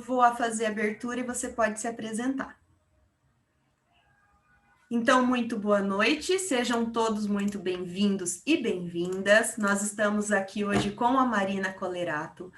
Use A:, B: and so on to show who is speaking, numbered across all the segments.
A: vou fazer a abertura e você pode se apresentar. Então, muito boa noite, sejam todos muito bem-vindos e bem-vindas. Nós estamos aqui hoje com a Marina Colerato.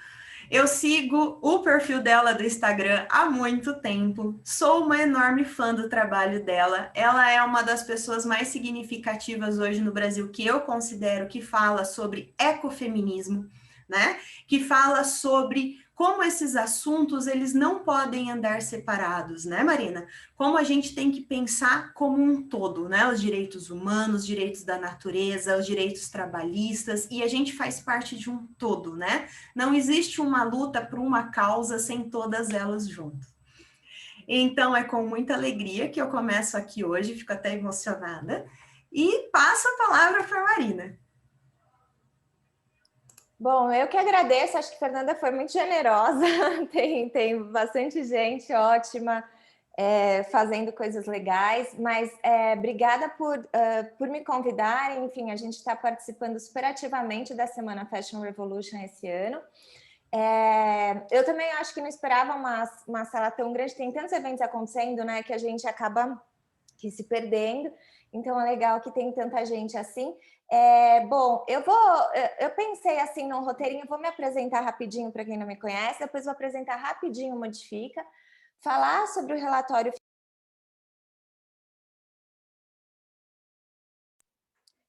A: Eu sigo o perfil dela do Instagram há muito tempo, sou uma enorme fã do trabalho dela. Ela é uma das pessoas mais significativas hoje no Brasil que eu considero que fala sobre ecofeminismo, né? Que fala sobre como esses assuntos eles não podem andar separados, né, Marina? Como a gente tem que pensar como um todo, né? Os direitos humanos, os direitos da natureza, os direitos trabalhistas, e a gente faz parte de um todo, né? Não existe uma luta por uma causa sem todas elas juntas. Então, é com muita alegria que eu começo aqui hoje, fico até emocionada, e passo a palavra para a Marina.
B: Bom, eu que agradeço, acho que a Fernanda foi muito generosa, tem bastante gente ótima fazendo coisas legais, mas obrigada por me convidarem, enfim, a gente está participando super ativamente da Semana Fashion Revolution esse ano. Eu também acho que não esperava uma sala tão grande, tem tantos eventos acontecendo, né, que a gente acaba se perdendo, então é legal que tem tanta gente assim. Bom, eu pensei assim num roteirinho, vou me apresentar rapidinho para quem não me conhece, depois vou apresentar rapidinho o Modifica, falar sobre o relatório,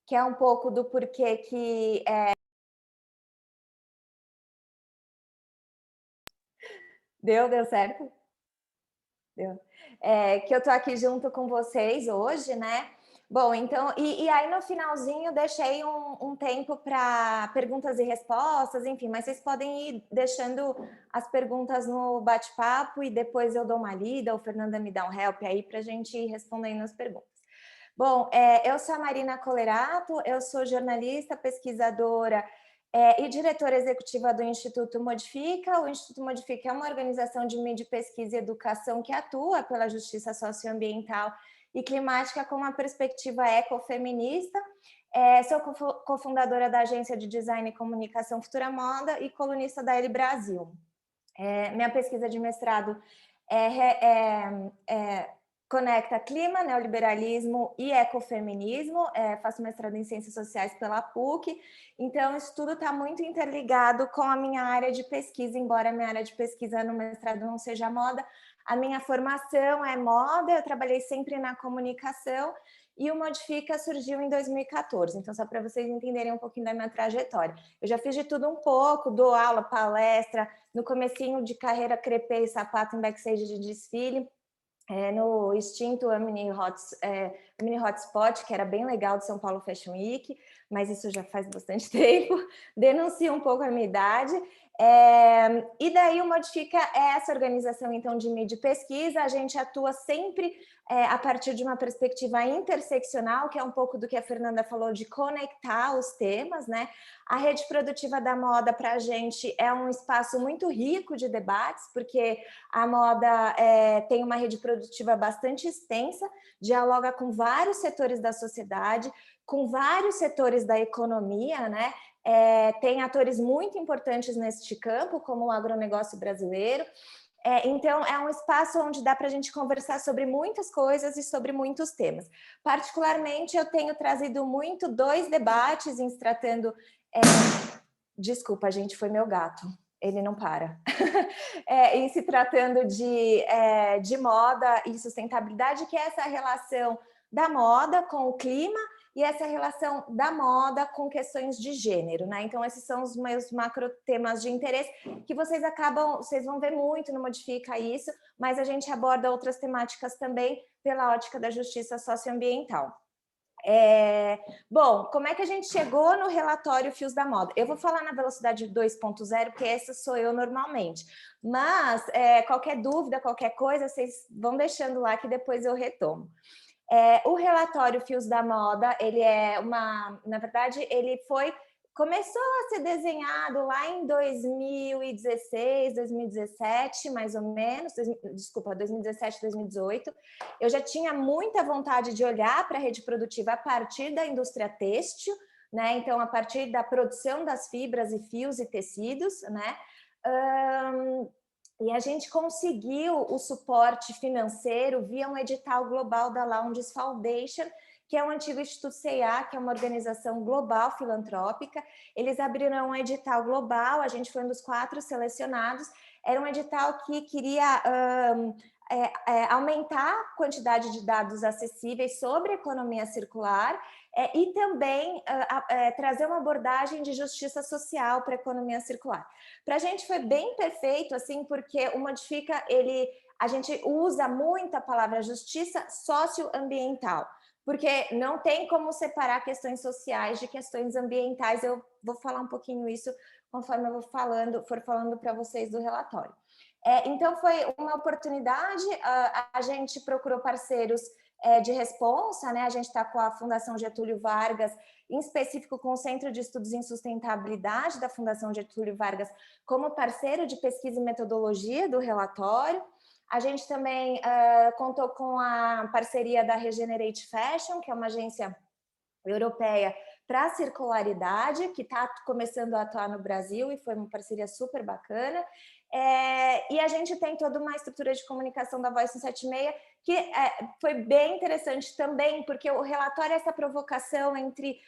B: que é um pouco do porquê que deu certo? Deu. Que eu tô aqui junto com vocês hoje, né? Bom, então, e aí no finalzinho deixei um tempo para perguntas e respostas, enfim, mas vocês podem ir deixando as perguntas no bate-papo e depois eu dou uma lida, ou Fernanda me dá um help aí para a gente ir respondendo as perguntas. Bom, eu sou a Marina Colerato, eu sou jornalista, pesquisadora e diretora executiva do Instituto Modifica. O Instituto Modifica é uma organização de mídia, pesquisa e educação que atua pela justiça socioambiental e climática com uma perspectiva ecofeminista. Sou cofundadora da agência de design e comunicação Futura Moda e colunista da L Brasil. Minha pesquisa de mestrado conecta clima, neoliberalismo e ecofeminismo. Faço mestrado em Ciências Sociais pela PUC, então isso tudo está muito interligado com a minha área de pesquisa, embora a minha área de pesquisa no mestrado não seja moda, a minha formação é moda, eu trabalhei sempre na comunicação, e o Modifica surgiu em 2014, então só para vocês entenderem um pouquinho da minha trajetória. Eu já fiz de tudo um pouco, dou aula, palestra, no comecinho de carreira crepei sapato em backstage de desfile, no extinto Mini Hotspot, que era bem legal, de São Paulo Fashion Week, mas isso já faz bastante tempo, denuncia um pouco a minha idade. E daí o Modifica é essa organização então de mídia e pesquisa, a gente atua sempre a partir de uma perspectiva interseccional, que é um pouco do que a Fernanda falou, de conectar os temas, né? A rede produtiva da moda para a gente é um espaço muito rico de debates, porque a moda tem uma rede produtiva bastante extensa, dialoga com vários setores da sociedade, com vários setores da economia, né? Tem atores muito importantes neste campo, como o agronegócio brasileiro. Então, é um espaço onde dá para a gente conversar sobre muitas coisas e sobre muitos temas. Particularmente, eu tenho trazido muito 2 debates em se tratando... Desculpa, gente, foi meu gato. Ele não para. Em se tratando de moda e sustentabilidade, que é essa relação da moda com o clima e essa relação da moda com questões de gênero, né? Então, esses são os meus macro temas de interesse que vocês vão ver muito no Modifica isso, mas a gente aborda outras temáticas também pela ótica da justiça socioambiental. Bom, como é que a gente chegou no relatório Fios da Moda? Eu vou falar na velocidade 2.0, porque essa sou eu normalmente. Mas qualquer dúvida, qualquer coisa, vocês vão deixando lá que depois eu retomo. O relatório Fios da Moda, ele na verdade, começou a ser desenhado lá em 2016, 2017, mais ou menos, 2017, 2018. Eu já tinha muita vontade de olhar para a rede produtiva a partir da indústria têxtil, né? Então, a partir da produção das fibras e fios e tecidos, né? E a gente conseguiu o suporte financeiro via um edital global da Lowndes Foundation, que é um antigo Instituto C&A, que é uma organização global filantrópica. Eles abriram um edital global, a gente foi um dos 4 selecionados. Era um edital que queria aumentar a quantidade de dados acessíveis sobre a economia circular e também trazer uma abordagem de justiça social para a economia circular. Para a gente foi bem perfeito, assim, porque o Modifica, a gente usa muito a palavra justiça socioambiental, porque não tem como separar questões sociais de questões ambientais. Eu vou falar um pouquinho isso conforme eu for falando para vocês do relatório. Então, foi uma oportunidade, a gente procurou parceiros de responsa, né? A gente está com a Fundação Getúlio Vargas, em específico com o Centro de Estudos em Sustentabilidade da Fundação Getúlio Vargas, como parceiro de pesquisa e metodologia do relatório. A gente também contou com a parceria da Regenerate Fashion, que é uma agência europeia para a circularidade, que está começando a atuar no Brasil e foi uma parceria super bacana. E a gente tem toda uma estrutura de comunicação da Voice 176, que foi bem interessante também, porque o relatório é essa provocação entre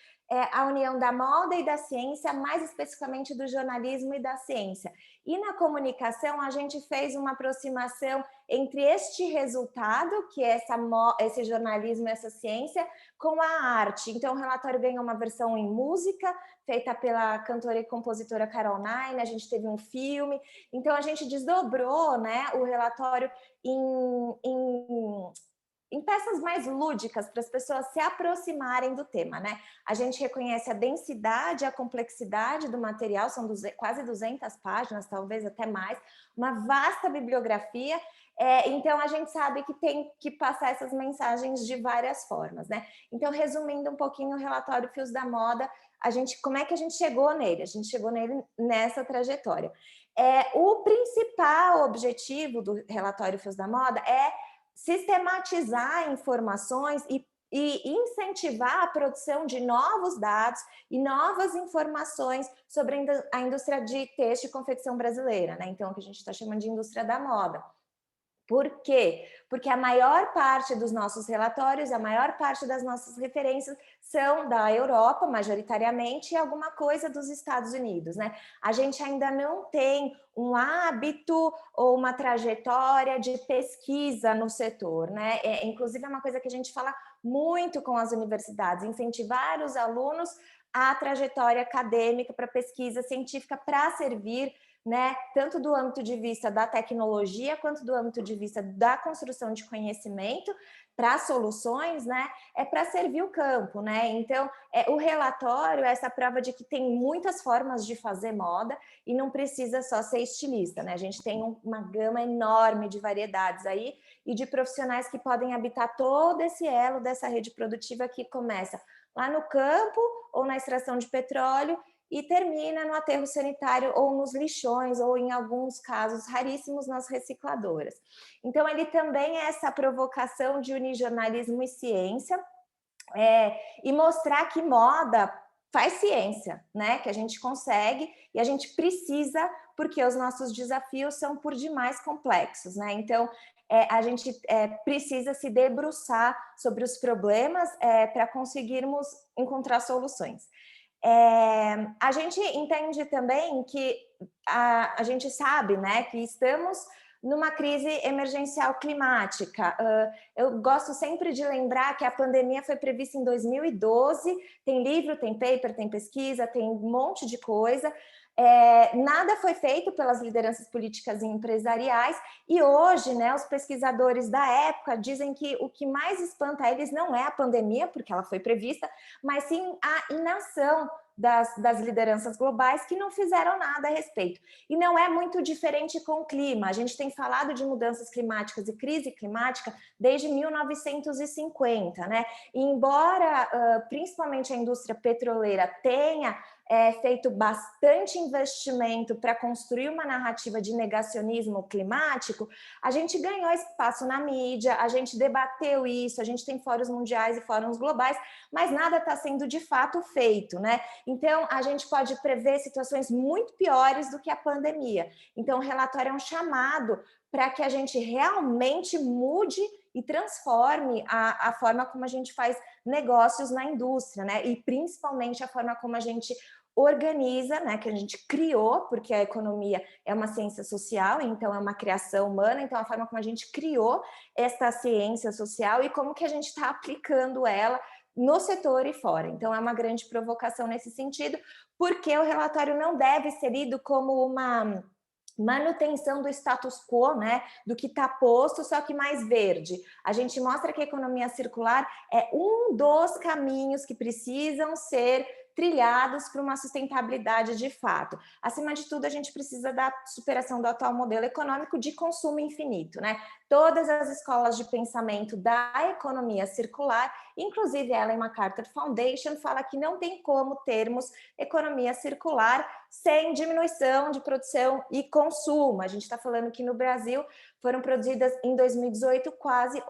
B: a união da moda e da ciência, mais especificamente do jornalismo e da ciência. E na comunicação, a gente fez uma aproximação entre este resultado, que é esse jornalismo e essa ciência, com a arte. Então, o relatório ganhou uma versão em música, feita pela cantora e compositora Carol Nine, a gente teve um filme. Então, a gente desdobrou, né, o relatório em peças mais lúdicas, para as pessoas se aproximarem do tema, né? A gente reconhece a densidade, a complexidade do material, são quase 200 páginas, talvez até mais, uma vasta bibliografia. Então, a gente sabe que tem que passar essas mensagens de várias formas, né? Então, resumindo um pouquinho o relatório Fios da Moda, como é que a gente chegou nele? A gente chegou nele nessa trajetória. O principal objetivo do relatório Fios da Moda é sistematizar informações e incentivar a produção de novos dados e novas informações sobre a indústria de têxtil e confecção brasileira, né? Então, o que a gente está chamando de indústria da moda. Por quê? Porque a maior parte dos nossos relatórios, a maior parte das nossas referências são da Europa, majoritariamente, e alguma coisa dos Estados Unidos, né? A gente ainda não tem um hábito ou uma trajetória de pesquisa no setor, né? Inclusive, é uma coisa que a gente fala muito com as universidades, incentivar os alunos à trajetória acadêmica para pesquisa científica para servir, né, tanto do âmbito de vista da tecnologia, quanto do âmbito de vista da construção de conhecimento para soluções, né, para servir o campo, né? Então, o relatório é essa prova de que tem muitas formas de fazer moda e não precisa só ser estilista, né? A gente tem uma gama enorme de variedades aí e de profissionais que podem habitar todo esse elo dessa rede produtiva que começa lá no campo ou na extração de petróleo e termina no aterro sanitário ou nos lixões, ou em alguns casos raríssimos nas recicladoras. Então, ele também é essa provocação de unir jornalismo e ciência, e mostrar que moda faz ciência, né? Que a gente consegue e a gente precisa, porque os nossos desafios são por demais complexos, né? Então, a gente precisa se debruçar sobre os problemas para conseguirmos encontrar soluções. A gente entende também que a gente sabe, né, que estamos numa crise emergencial climática. Eu gosto sempre de lembrar que a pandemia foi prevista em 2012, tem livro, tem paper, tem pesquisa, tem um monte de coisa. Nada foi feito pelas lideranças políticas e empresariais, e hoje, né, os pesquisadores da época dizem que o que mais espanta eles não é a pandemia, porque ela foi prevista, mas sim a inação das lideranças globais que não fizeram nada a respeito. E não é muito diferente com o clima. A gente tem falado de mudanças climáticas e crise climática desde 1950, né? E embora, principalmente a indústria petroleira tenha feito bastante investimento para construir uma narrativa de negacionismo climático, a gente ganhou espaço na mídia, a gente debateu isso, a gente tem fóruns mundiais e fóruns globais, mas nada está sendo de fato feito, né? Então, a gente pode prever situações muito piores do que a pandemia. Então, o relatório é um chamado para que a gente realmente mude e transforme a forma como a gente faz negócios na indústria, né? E principalmente a forma como a gente organiza, né? Que a gente criou, porque a economia é uma ciência social, então é uma criação humana, então a forma como a gente criou esta ciência social e como que a gente está aplicando ela no setor e fora. Então é uma grande provocação nesse sentido, porque o relatório não deve ser lido como uma manutenção do status quo, né, do que está posto, só que mais verde. A gente mostra que a economia circular é um dos caminhos que precisam ser trilhados para uma sustentabilidade de fato. Acima de tudo, a gente precisa da superação do atual modelo econômico de consumo infinito, né? Todas as escolas de pensamento da economia circular, inclusive a Ellen MacArthur Foundation, fala que não tem como termos economia circular sem diminuição de produção e consumo. A gente está falando que no Brasil foram produzidas em 2018 quase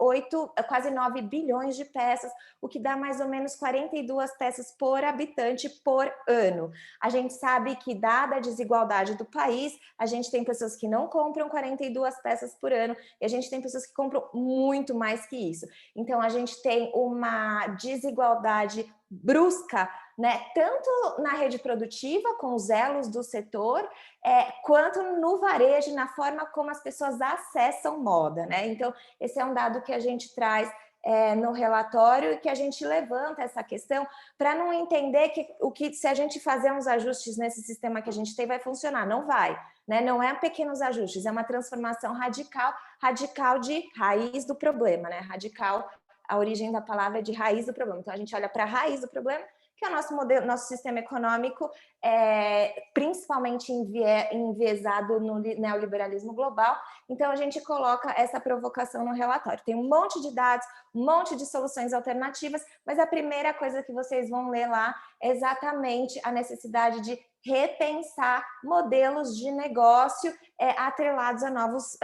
B: 9 bilhões de peças, o que dá mais ou menos 42 peças por habitante por ano. A gente sabe que, dada a desigualdade do país, a gente tem pessoas que não compram 42 peças por ano e a gente tem pessoas que compram muito mais que isso. Então, a gente tem uma desigualdade brusca, né, tanto na rede produtiva, com os elos do setor, quanto no varejo, na forma como as pessoas acessam moda, né? Então, esse é um dado que a gente traz no relatório e que a gente levanta essa questão para não entender que se a gente fazer uns ajustes nesse sistema que a gente tem, vai funcionar. Não vai, né? Não é pequenos ajustes, é uma transformação radical de raiz do problema, né? Radical, a origem da palavra é de raiz do problema. Então, a gente olha para a raiz do problema, que é o nosso modelo, nosso sistema econômico, principalmente enviesado no neoliberalismo global. Então, a gente coloca essa provocação no relatório. Tem um monte de dados, um monte de soluções alternativas, mas a primeira coisa que vocês vão ler lá é exatamente a necessidade de repensar modelos de negócio atrelados a novos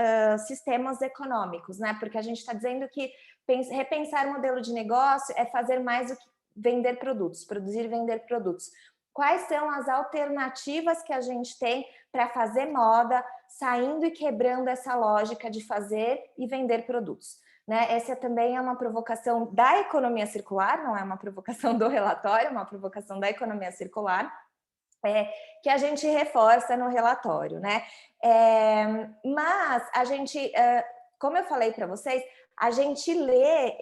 B: sistemas econômicos, né? Porque a gente está dizendo que repensar o modelo de negócio é fazer mais do que vender produtos, produzir e vender produtos. Quais são as alternativas que a gente tem para fazer moda, saindo e quebrando essa lógica de fazer e vender produtos? Né? Essa também é uma provocação da economia circular, não é uma provocação do relatório, é uma provocação da economia circular, que a gente reforça no relatório, né? Mas a gente, como eu falei para vocês, a gente lê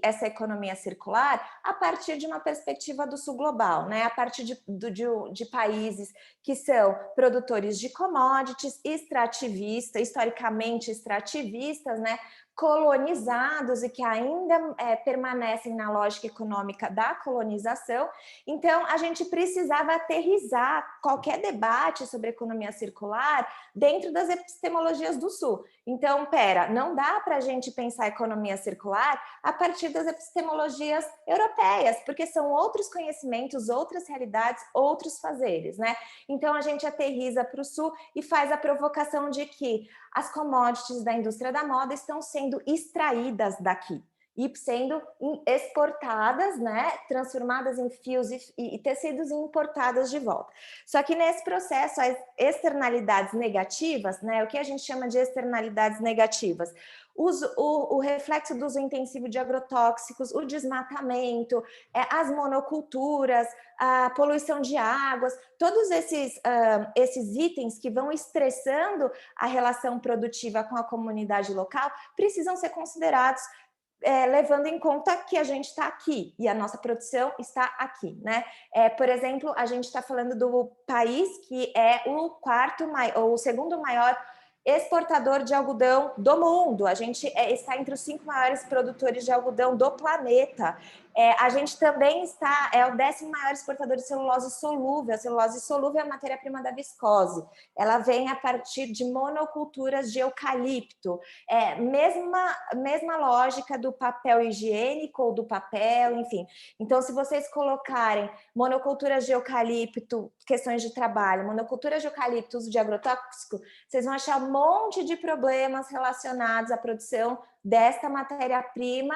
B: essa economia circular a partir de uma perspectiva do sul global, né? A partir de países que são produtores de commodities, extrativistas, historicamente extrativistas, né? Colonizados e que ainda permanecem na lógica econômica da colonização. Então, a gente precisava aterrissar qualquer debate sobre economia circular dentro das epistemologias do Sul. Então, não dá para a gente pensar a economia circular a partir das epistemologias europeias, porque são outros conhecimentos, outras realidades, outros fazeres, né? Então, a gente aterrissa para o Sul e faz a provocação de que as commodities da indústria da moda estão sendo extraídas daqui e sendo exportadas, né, transformadas em fios e tecidos e importadas de volta. Só que nesse processo, as externalidades negativas, né, o que a gente chama de externalidades negativas, o reflexo do uso intensivo de agrotóxicos, o desmatamento, as monoculturas, a poluição de águas, todos esses itens que vão estressando a relação produtiva com a comunidade local precisam ser considerados levando em conta que a gente está aqui e a nossa produção está aqui, né? Por exemplo, a gente está falando do país que é o segundo maior exportador de algodão do mundo. A gente está entre os 5 maiores produtores de algodão do planeta. A gente também é o 10º maior exportador de celulose solúvel. A celulose solúvel é a matéria-prima da viscose. Ela vem a partir de monoculturas de eucalipto. Mesma lógica do papel higiênico ou do papel, enfim. Então, se vocês colocarem monoculturas de eucalipto, questões de trabalho, monoculturas de eucalipto, uso de agrotóxico, vocês vão achar um monte de problemas relacionados à produção desta matéria-prima,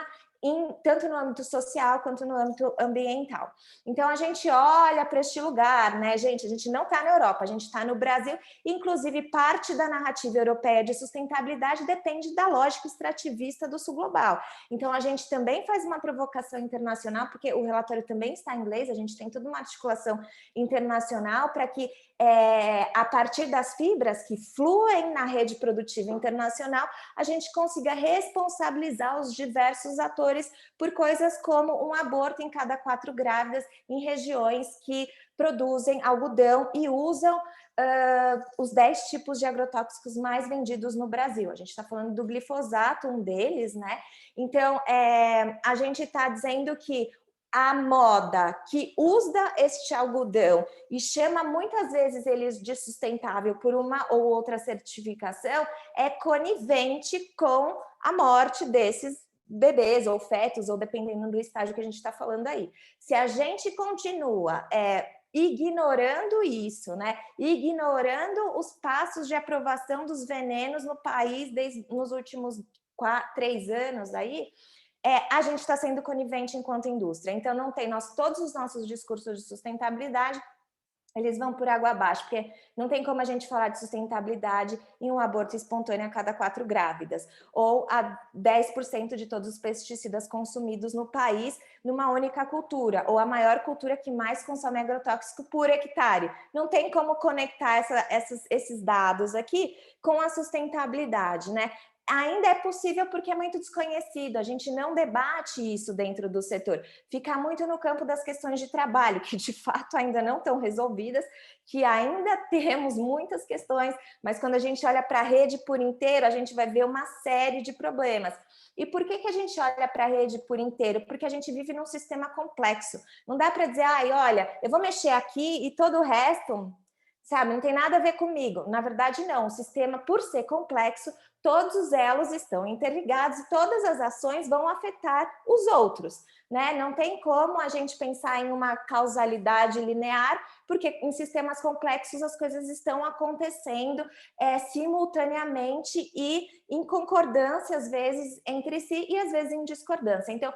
B: tanto no âmbito social quanto no âmbito ambiental. Então, a gente olha para este lugar, né, gente? A gente não está na Europa, a gente está no Brasil. Inclusive, parte da narrativa europeia de sustentabilidade depende da lógica extrativista do sul global. Então, a gente também faz uma provocação internacional, porque o relatório também está em inglês, a gente tem toda uma articulação internacional para que, a partir das fibras que fluem na rede produtiva internacional, a gente consiga responsabilizar os diversos atores por coisas como um aborto em cada 4 grávidas em regiões que produzem algodão e usam os 10 tipos de agrotóxicos mais vendidos no Brasil. A gente está falando do glifosato, um deles, né? Então, a gente está dizendo que a moda que usa este algodão e chama muitas vezes eles de sustentável por uma ou outra certificação é conivente com a morte desses bebês ou fetos, ou dependendo do estágio que a gente está falando aí. Se a gente continua ignorando isso, né? Ignorando os passos de aprovação dos venenos no país nos últimos 3 anos aí, a gente está sendo conivente enquanto indústria. Então, não tem todos os nossos discursos de sustentabilidade, eles vão por água abaixo, porque não tem como a gente falar de sustentabilidade em um aborto espontâneo a cada 4 grávidas, ou a 10% de todos os pesticidas consumidos no país numa única cultura, ou a maior cultura que mais consome agrotóxico por hectare. Não tem como conectar esses dados aqui com a sustentabilidade, né? Ainda é possível porque é muito desconhecido, a gente não debate isso dentro do setor, fica muito no campo das questões de trabalho, que de fato ainda não estão resolvidas, que ainda temos muitas questões, mas quando a gente olha para a rede por inteiro, a gente vai ver uma série de problemas. E por que a gente olha para a rede por inteiro? Porque a gente vive num sistema complexo. Não dá para dizer, olha, eu vou mexer aqui e todo o resto, sabe, não tem nada a ver comigo. Na verdade, não. O sistema, por ser complexo, todos os elos estão interligados e todas as ações vão afetar os outros, né? Não tem como a gente pensar em uma causalidade linear, porque em sistemas complexos as coisas estão acontecendo simultaneamente e em concordância, às vezes, entre si e às vezes em discordância. Então,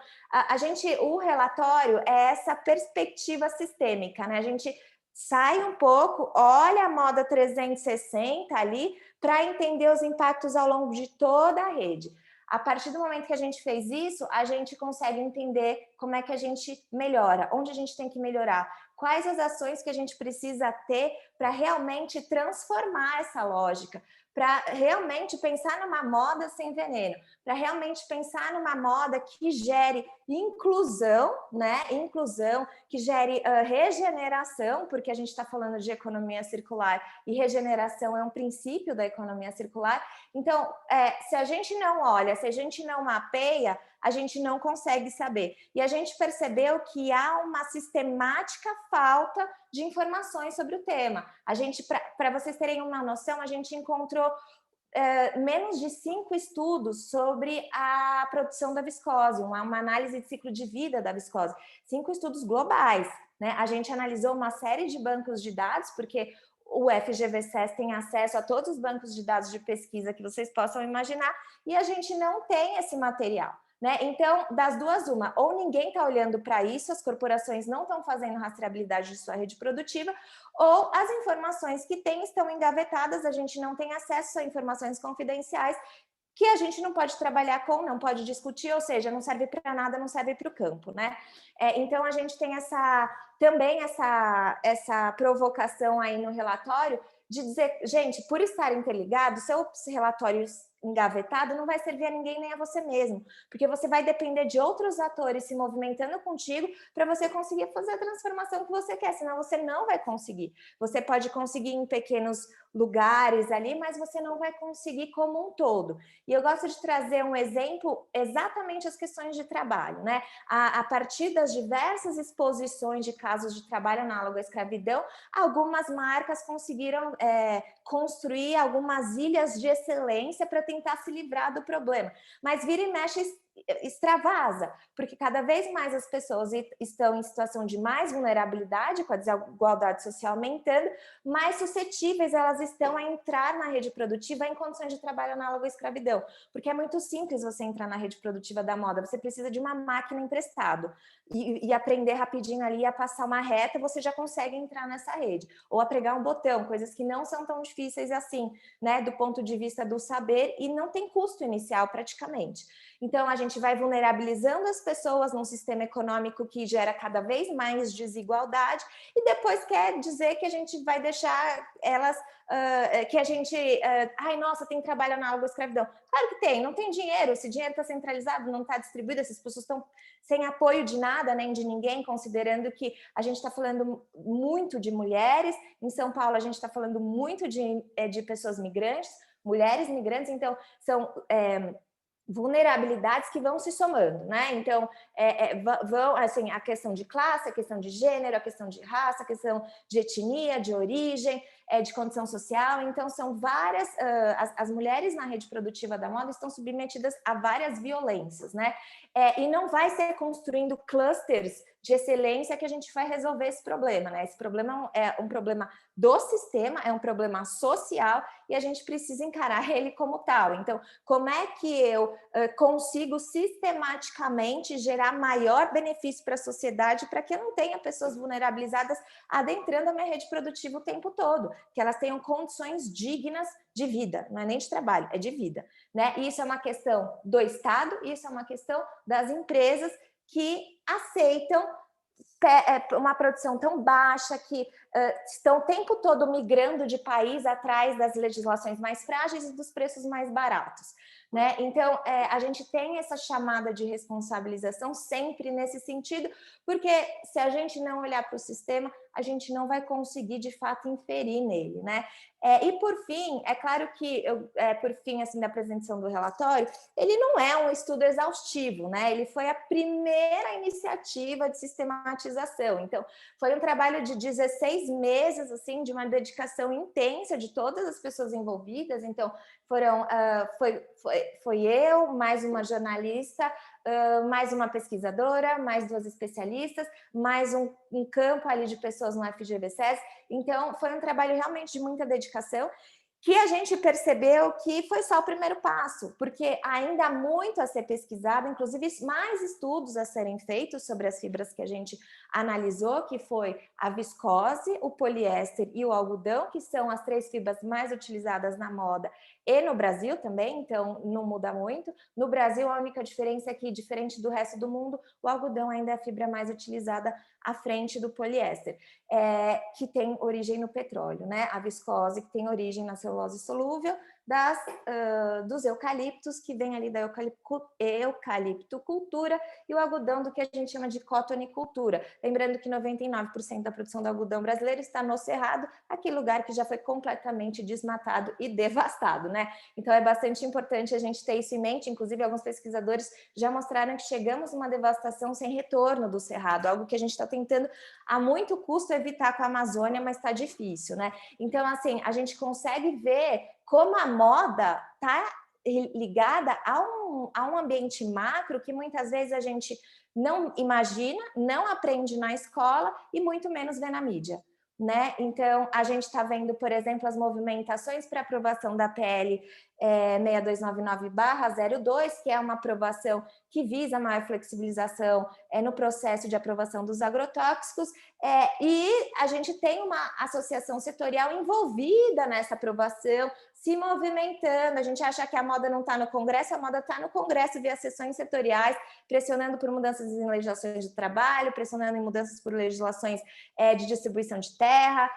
B: o relatório é essa perspectiva sistêmica, né? A gente sai um pouco, olha a moda 360 ali para entender os impactos ao longo de toda a rede. A partir do momento que a gente fez isso, a gente consegue entender como é que a gente melhora, onde a gente tem que melhorar, quais as ações que a gente precisa ter para realmente transformar essa lógica, para realmente pensar numa moda sem veneno, para realmente pensar numa moda que gere inclusão, né? Inclusão, que gere regeneração, porque a gente está falando de economia circular e regeneração é um princípio da economia circular. Então, se a gente não olha, se a gente não mapeia, a gente não consegue saber. E a gente percebeu que há uma sistemática falta de informações sobre o tema. A gente, para vocês terem uma noção, a gente encontrou menos de 5 estudos sobre a produção da viscose, uma análise de ciclo de vida da viscose, 5 estudos globais, né? A gente analisou uma série de bancos de dados, porque o FGV-SES tem acesso a todos os bancos de dados de pesquisa que vocês possam imaginar, e a gente não tem esse material, né? Então, das duas, uma, ou ninguém está olhando para isso, as corporações não estão fazendo rastreabilidade de sua rede produtiva, ou as informações que tem estão engavetadas, a gente não tem acesso a informações confidenciais que a gente não pode trabalhar com, não pode discutir, ou seja, não serve para nada, não serve para o campo, né? Então, a gente tem também essa provocação aí no relatório de dizer, gente, por estar interligado, seu relatório engavetado não vai servir a ninguém nem a você mesmo, porque você vai depender de outros atores se movimentando contigo para você conseguir fazer a transformação que você quer, senão você não vai conseguir. Você pode conseguir em pequenos lugares ali, mas você não vai conseguir como um todo. E eu gosto de trazer um exemplo, exatamente as questões de trabalho, né? A partir das diversas exposições de casos de trabalho análogo à escravidão, algumas marcas conseguiram construir algumas ilhas de excelência para tentar se livrar do problema. Mas vira e mexe extravasa, porque cada vez mais as pessoas estão em situação de mais vulnerabilidade, com a desigualdade social aumentando, mais suscetíveis elas estão a entrar na rede produtiva em condições de trabalho análogo à escravidão, porque é muito simples você entrar na rede produtiva da moda, você precisa de uma máquina emprestado e aprender rapidinho ali a passar uma reta, você já consegue entrar nessa rede, ou a pregar um botão, coisas que não são tão difíceis assim, né, do ponto de vista do saber, e não tem custo inicial praticamente. Então, a gente vai vulnerabilizando as pessoas num sistema econômico que gera cada vez mais desigualdade, e depois quer dizer que a gente vai deixar elas, que a gente, ai, nossa, tem trabalho análogo à escravidão. Claro que tem, não tem dinheiro, esse dinheiro está centralizado, não está distribuído, essas pessoas estão sem apoio de nada, nem de ninguém, considerando que a gente está falando muito de mulheres, em São Paulo a gente está falando muito de pessoas migrantes, mulheres migrantes, então são vulnerabilidades que vão se somando, né? Então, vão, assim, a questão de classe, a questão de gênero, a questão de raça, a questão de etnia, de origem, de condição social. Então, são várias... as mulheres na rede produtiva da moda estão submetidas a várias violências, né? E não vai ser construindo clusters de excelência que a gente vai resolver esse problema, né? Esse problema é um problema do sistema, é um problema social e a gente precisa encarar ele como tal. Então, como é que eu consigo sistematicamente gerar maior benefício para a sociedade para que eu não tenha pessoas vulnerabilizadas adentrando a minha rede produtiva o tempo todo, que elas tenham condições dignas de vida, não é nem de trabalho, é de vida, né? E isso é uma questão do Estado, isso é uma questão das empresas que aceitam uma produção tão baixa, que estão o tempo todo migrando de país atrás das legislações mais frágeis e dos preços mais baratos, né? Então, a gente tem essa chamada de responsabilização sempre nesse sentido, porque se a gente não olhar para o sistema, a gente não vai conseguir, de fato, inferir nele, né? E, por fim, é claro que, por fim, assim, da apresentação do relatório, ele não é um estudo exaustivo, né? Ele foi a primeira iniciativa de sistematização. Então, foi um trabalho de 16 meses, assim, de uma dedicação intensa de todas as pessoas envolvidas. Então, foi eu, mais uma jornalista, mais uma pesquisadora, mais 2 especialistas, mais um campo ali de pessoas no FGV-SES. Então, foi um trabalho realmente de muita dedicação, que a gente percebeu que foi só o primeiro passo, porque ainda há muito a ser pesquisado, inclusive mais estudos a serem feitos sobre as fibras que a gente analisou, que foi a viscose, o poliéster e o algodão, que são as 3 fibras mais utilizadas na moda e no Brasil também, então não muda muito. No Brasil, a única diferença é que, diferente do resto do mundo, o algodão ainda é a fibra mais utilizada à frente do poliéster, que tem origem no petróleo, né? A viscose, que tem origem na celulose solúvel, dos eucaliptos, que vem ali da eucaliptocultura, e o algodão do que a gente chama de cotonicultura. Lembrando que 99% da produção do algodão brasileiro está no Cerrado, aquele lugar que já foi completamente desmatado e devastado, né? Então é bastante importante a gente ter isso em mente. Inclusive, alguns pesquisadores já mostraram que chegamos a uma devastação sem retorno do Cerrado, algo que a gente está tentando a muito custo evitar com a Amazônia, mas está difícil, né? Então, assim, a gente consegue ver como a moda está ligada a um ambiente macro que muitas vezes a gente não imagina, não aprende na escola e muito menos vê na mídia, né? Então, a gente está vendo, por exemplo, as movimentações para aprovação da PL 6299/02, que é uma aprovação que visa maior flexibilização no processo de aprovação dos agrotóxicos, e a gente tem uma associação setorial envolvida nessa aprovação, se movimentando. A gente acha que a moda não está no Congresso, a moda está no Congresso via sessões setoriais, pressionando por mudanças em legislações de trabalho, pressionando em mudanças por legislações de distribuição de terra,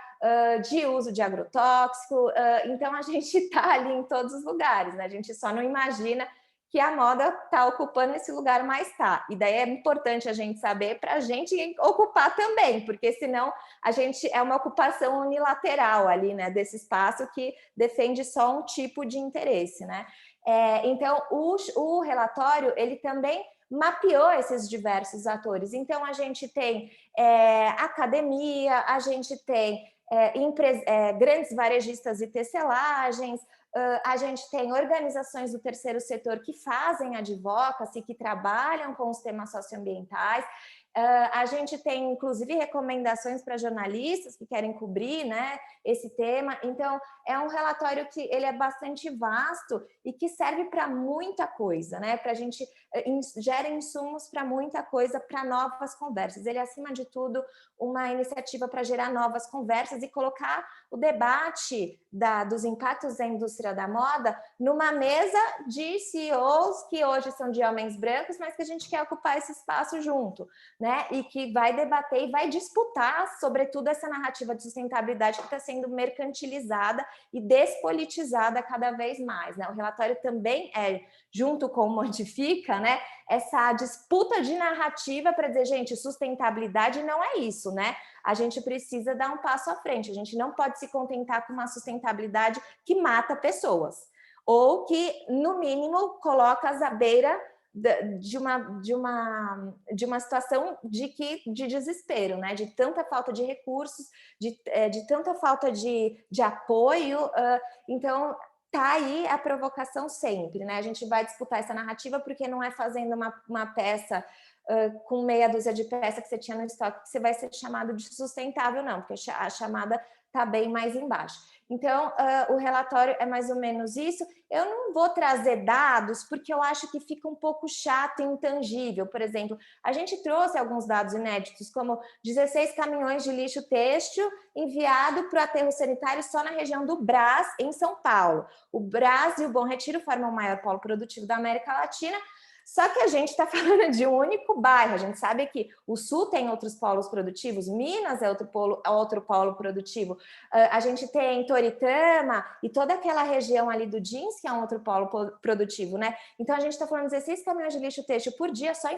B: de uso de agrotóxico. Então, a gente está ali em todos os lugares, né? A gente só não imagina que a moda está ocupando esse lugar mais tá. E daí é importante a gente saber para a gente ocupar também, porque senão a gente é uma ocupação unilateral ali, né, desse espaço que defende só um tipo de interesse, né? Então, o relatório, ele também mapeou esses diversos atores. Então, a gente tem academia, a gente tem grandes varejistas e tecelagens, a gente tem organizações do terceiro setor que fazem advocacy, que trabalham com os temas socioambientais. A gente tem, inclusive, recomendações para jornalistas que querem cobrir, né, esse tema. Então, é um relatório que ele é bastante vasto e que serve para muita coisa, né? Para a gente gera insumos para muita coisa, para novas conversas. Ele é, acima de tudo, uma iniciativa para gerar novas conversas e colocar o debate dos impactos da indústria da moda numa mesa de CEOs que hoje são de homens brancos, mas que a gente quer ocupar esse espaço junto, né? E que vai debater e vai disputar, sobretudo, essa narrativa de sustentabilidade que está sendo mercantilizada e despolitizada cada vez mais, né? O relatório também junto com o Modifica, né, essa disputa de narrativa para dizer, gente, sustentabilidade não é isso, né? A gente precisa dar um passo à frente, a gente não pode se contentar com uma sustentabilidade que mata pessoas, ou que, no mínimo, coloca-as à beira de uma situação de desespero, né? De tanta falta de recursos, de tanta falta de apoio. Então, tá aí a provocação sempre, né? A gente vai disputar essa narrativa porque não é fazendo uma peça com meia dúzia de peça que você tinha no estoque que você vai ser chamado de sustentável, não, porque a chamada está bem mais embaixo. Então, o relatório é mais ou menos isso. Eu não vou trazer dados, porque eu acho que fica um pouco chato e intangível. Por exemplo, a gente trouxe alguns dados inéditos, como 16 caminhões de lixo têxtil enviado para o aterro sanitário só na região do Brás, em São Paulo. O Brás e o Bom Retiro formam o maior polo produtivo da América Latina, só que a gente está falando de um único bairro. A gente sabe que o Sul tem outros polos produtivos, Minas é outro polo produtivo. A gente tem Toritama e toda aquela região ali do Jeans, que é um outro polo produtivo, né? Então, a gente está falando de 16 caminhões de lixo têxtil por dia só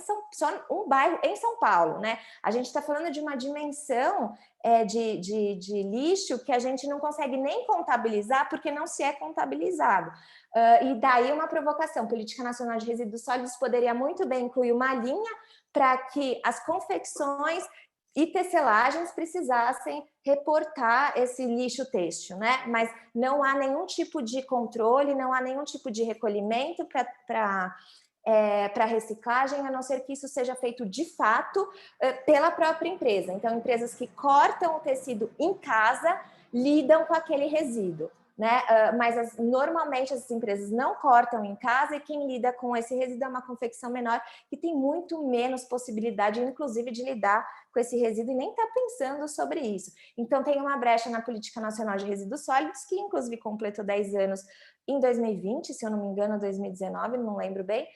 B: um bairro em São Paulo, né? A gente está falando de uma dimensão de lixo que a gente não consegue nem contabilizar porque não se é contabilizado. E daí uma provocação. Política Nacional de Resíduos Sólidos poderia muito bem incluir uma linha para que as confecções e tecelagens precisassem reportar esse lixo têxtil, né? Mas não há nenhum tipo de controle, não há nenhum tipo de recolhimento para reciclagem, a não ser que isso seja feito de fato pela própria empresa. Então, empresas que cortam o tecido em casa lidam com aquele resíduo, né? Mas normalmente as empresas não cortam em casa e quem lida com esse resíduo é uma confecção menor que tem muito menos possibilidade, inclusive, de lidar com esse resíduo e nem está pensando sobre isso. Então, tem uma brecha na Política Nacional de Resíduos Sólidos, que inclusive completou 10 anos em 2020, se eu não me engano, 2019, não lembro bem,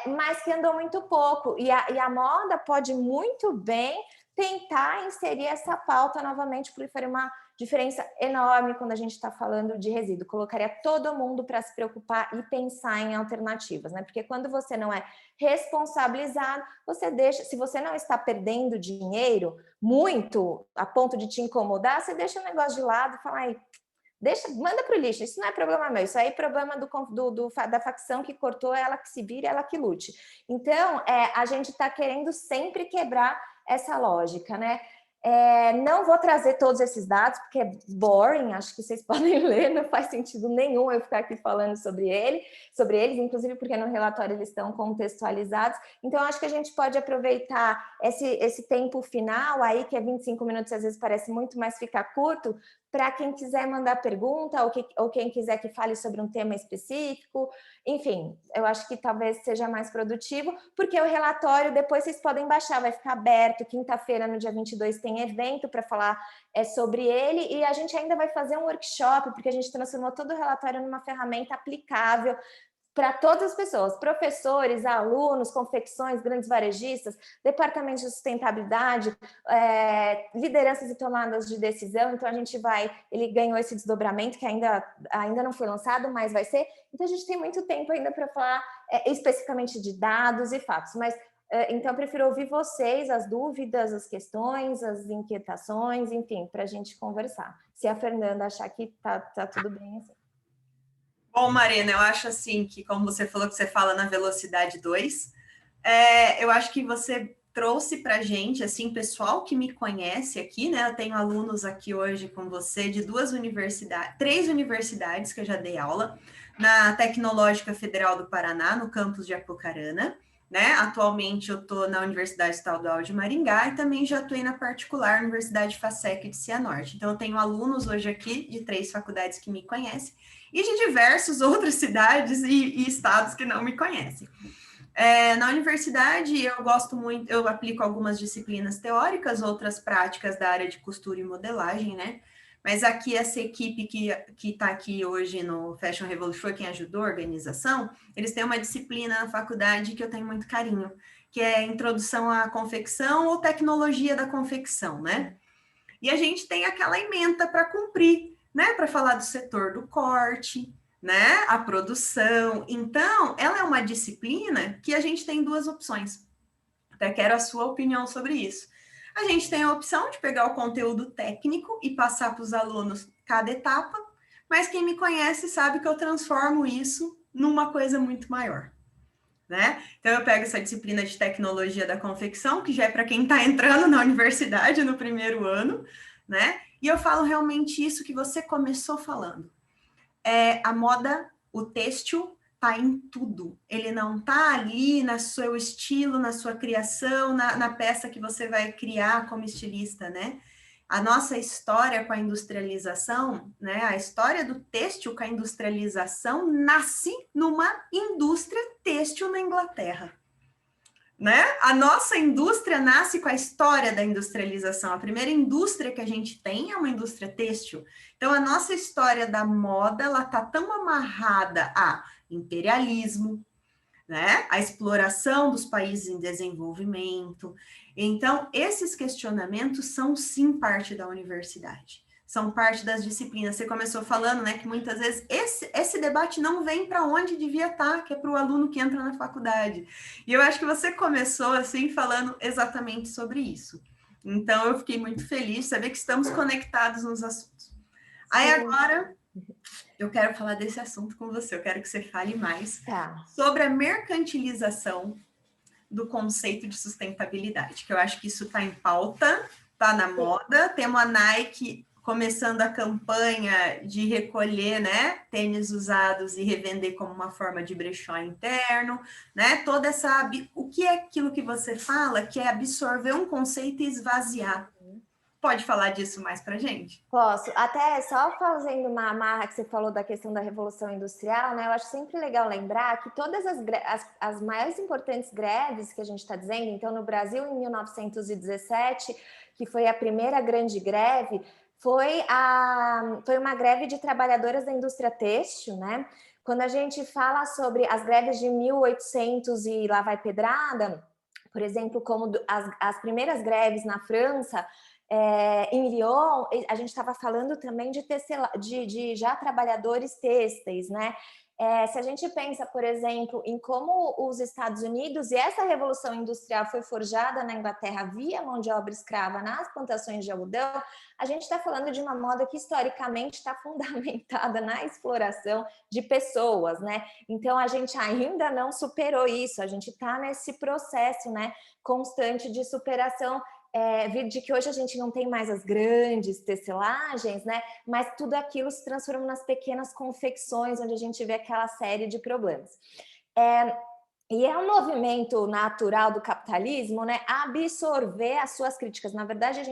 B: mas que andou muito pouco. E a moda pode muito bem tentar inserir essa pauta novamente, porque faria uma diferença enorme quando a gente está falando de resíduo. Colocaria todo mundo para se preocupar e pensar em alternativas, né? Porque quando você não é responsabilizado, você deixa, se você não está perdendo dinheiro muito a ponto de te incomodar, você deixa o negócio de lado e fala, manda para o lixo, isso não é problema meu, isso aí é problema da facção que cortou, ela que se vira, ela que lute. Então, a gente está querendo sempre quebrar essa lógica, né? Não vou trazer todos esses dados, porque é boring, acho que vocês podem ler, não faz sentido nenhum eu ficar aqui falando sobre eles, inclusive porque no relatório eles estão contextualizados. Então, acho que a gente pode aproveitar esse tempo final aí, que é 25 minutos, às vezes parece muito, mas fica curto, para quem quiser mandar pergunta ou quem quiser que fale sobre um tema específico. Enfim, eu acho que talvez seja mais produtivo, porque o relatório depois vocês podem baixar, vai ficar aberto. Quinta-feira, no dia 22, tem evento para falar sobre ele, e a gente ainda vai fazer um workshop, porque a gente transformou todo o relatório numa ferramenta aplicável para todas as pessoas, professores, alunos, confecções, grandes varejistas, departamentos de sustentabilidade, lideranças e tomadas de decisão. Então, ele ganhou esse desdobramento que ainda não foi lançado, mas vai ser. Então, a gente tem muito tempo ainda para falar especificamente de dados e fatos, mas então eu prefiro ouvir vocês, as dúvidas, as questões, as inquietações, enfim, para a gente conversar. Se a Fernanda achar que tá tudo bem assim.
A: Bom, Marina, eu acho assim que, como você falou que você fala na velocidade 2, eu acho que você trouxe para a gente, assim, pessoal que me conhece aqui, né? Eu tenho alunos aqui hoje com você de 3 universidades que eu já dei aula, na Tecnológica Federal do Paraná, no campus de Apucarana, né? Atualmente eu estou na Universidade Estadual de Maringá e também já atuei na particular Universidade FASEC de Cianorte. Então, eu tenho alunos hoje aqui de 3 faculdades que me conhecem e de diversas outras cidades e estados que não me conhecem. Na universidade, eu gosto muito, eu aplico algumas disciplinas teóricas, outras práticas da área de costura e modelagem, né? Mas aqui, essa equipe que está aqui hoje no Fashion Revolution, foi quem ajudou a organização, eles têm uma disciplina na faculdade que eu tenho muito carinho, que é Introdução à Confecção ou Tecnologia da Confecção, né? E a gente tem aquela ementa para cumprir, né? Para falar do setor do corte, né? A produção. Então, ela é uma disciplina que a gente tem 2 opções. Até quero a sua opinião sobre isso. A gente tem a opção de pegar o conteúdo técnico e passar para os alunos cada etapa, mas quem me conhece sabe que eu transformo isso numa coisa muito maior. Né? Então, eu pego essa disciplina de tecnologia da confecção, que já é para quem está entrando na universidade no primeiro ano, né? E eu falo realmente isso que você começou falando. A moda, o têxtil, tá em tudo. Ele não tá ali no seu estilo, na sua criação, na peça que você vai criar como estilista, né? A nossa história com a industrialização, né? A história do têxtil com a industrialização nasce numa indústria têxtil na Inglaterra. Né? A nossa indústria nasce com a história da industrialização. A primeira indústria que a gente tem é uma indústria têxtil. Então, a nossa história da moda, ela está tão amarrada a imperialismo, né? A exploração dos países em desenvolvimento. Então, esses questionamentos são, sim, parte da universidade. São parte das disciplinas. Você começou falando, né, que muitas vezes esse debate não vem para onde devia estar, que é para o aluno que entra na faculdade. E eu acho que você começou, assim, falando exatamente sobre isso. Então, eu fiquei muito feliz de saber que estamos conectados nos assuntos. Aí, agora, eu quero falar desse assunto com você. Eu quero que você fale mais sobre a mercantilização do conceito de sustentabilidade, que eu acho que isso está em pauta, está na moda. Temos a Nike começando a campanha de recolher, né, tênis usados e revender como uma forma de brechó interno, né? Toda essa... O que é aquilo que você fala, que é absorver um conceito e esvaziar? Pode falar disso mais para a gente?
B: Posso. Até só fazendo uma amarra que você falou da questão da Revolução Industrial, né? Eu acho sempre legal lembrar que todas as mais importantes greves que a gente está dizendo, então no Brasil em 1917, que foi a primeira grande greve, foi uma greve de trabalhadoras da indústria têxtil, né? Quando a gente fala sobre as greves de 1800 e lá vai pedrada, por exemplo, como as primeiras greves na França, em Lyon, a gente estava falando também de já trabalhadores têxteis, né? Se a gente pensa, por exemplo, em como os Estados Unidos e essa revolução industrial foi forjada na Inglaterra via mão de obra escrava nas plantações de algodão, a gente está falando de uma moda que historicamente está fundamentada na exploração de pessoas, né? Então a gente ainda não superou isso, a gente está nesse processo, né, constante de superação. De que hoje a gente não tem mais as grandes tecelagens, né? Mas tudo aquilo se transforma nas pequenas confecções, onde a gente vê aquela série de problemas. E é um movimento natural do capitalismo, né? Absorver as suas críticas. Na verdade, a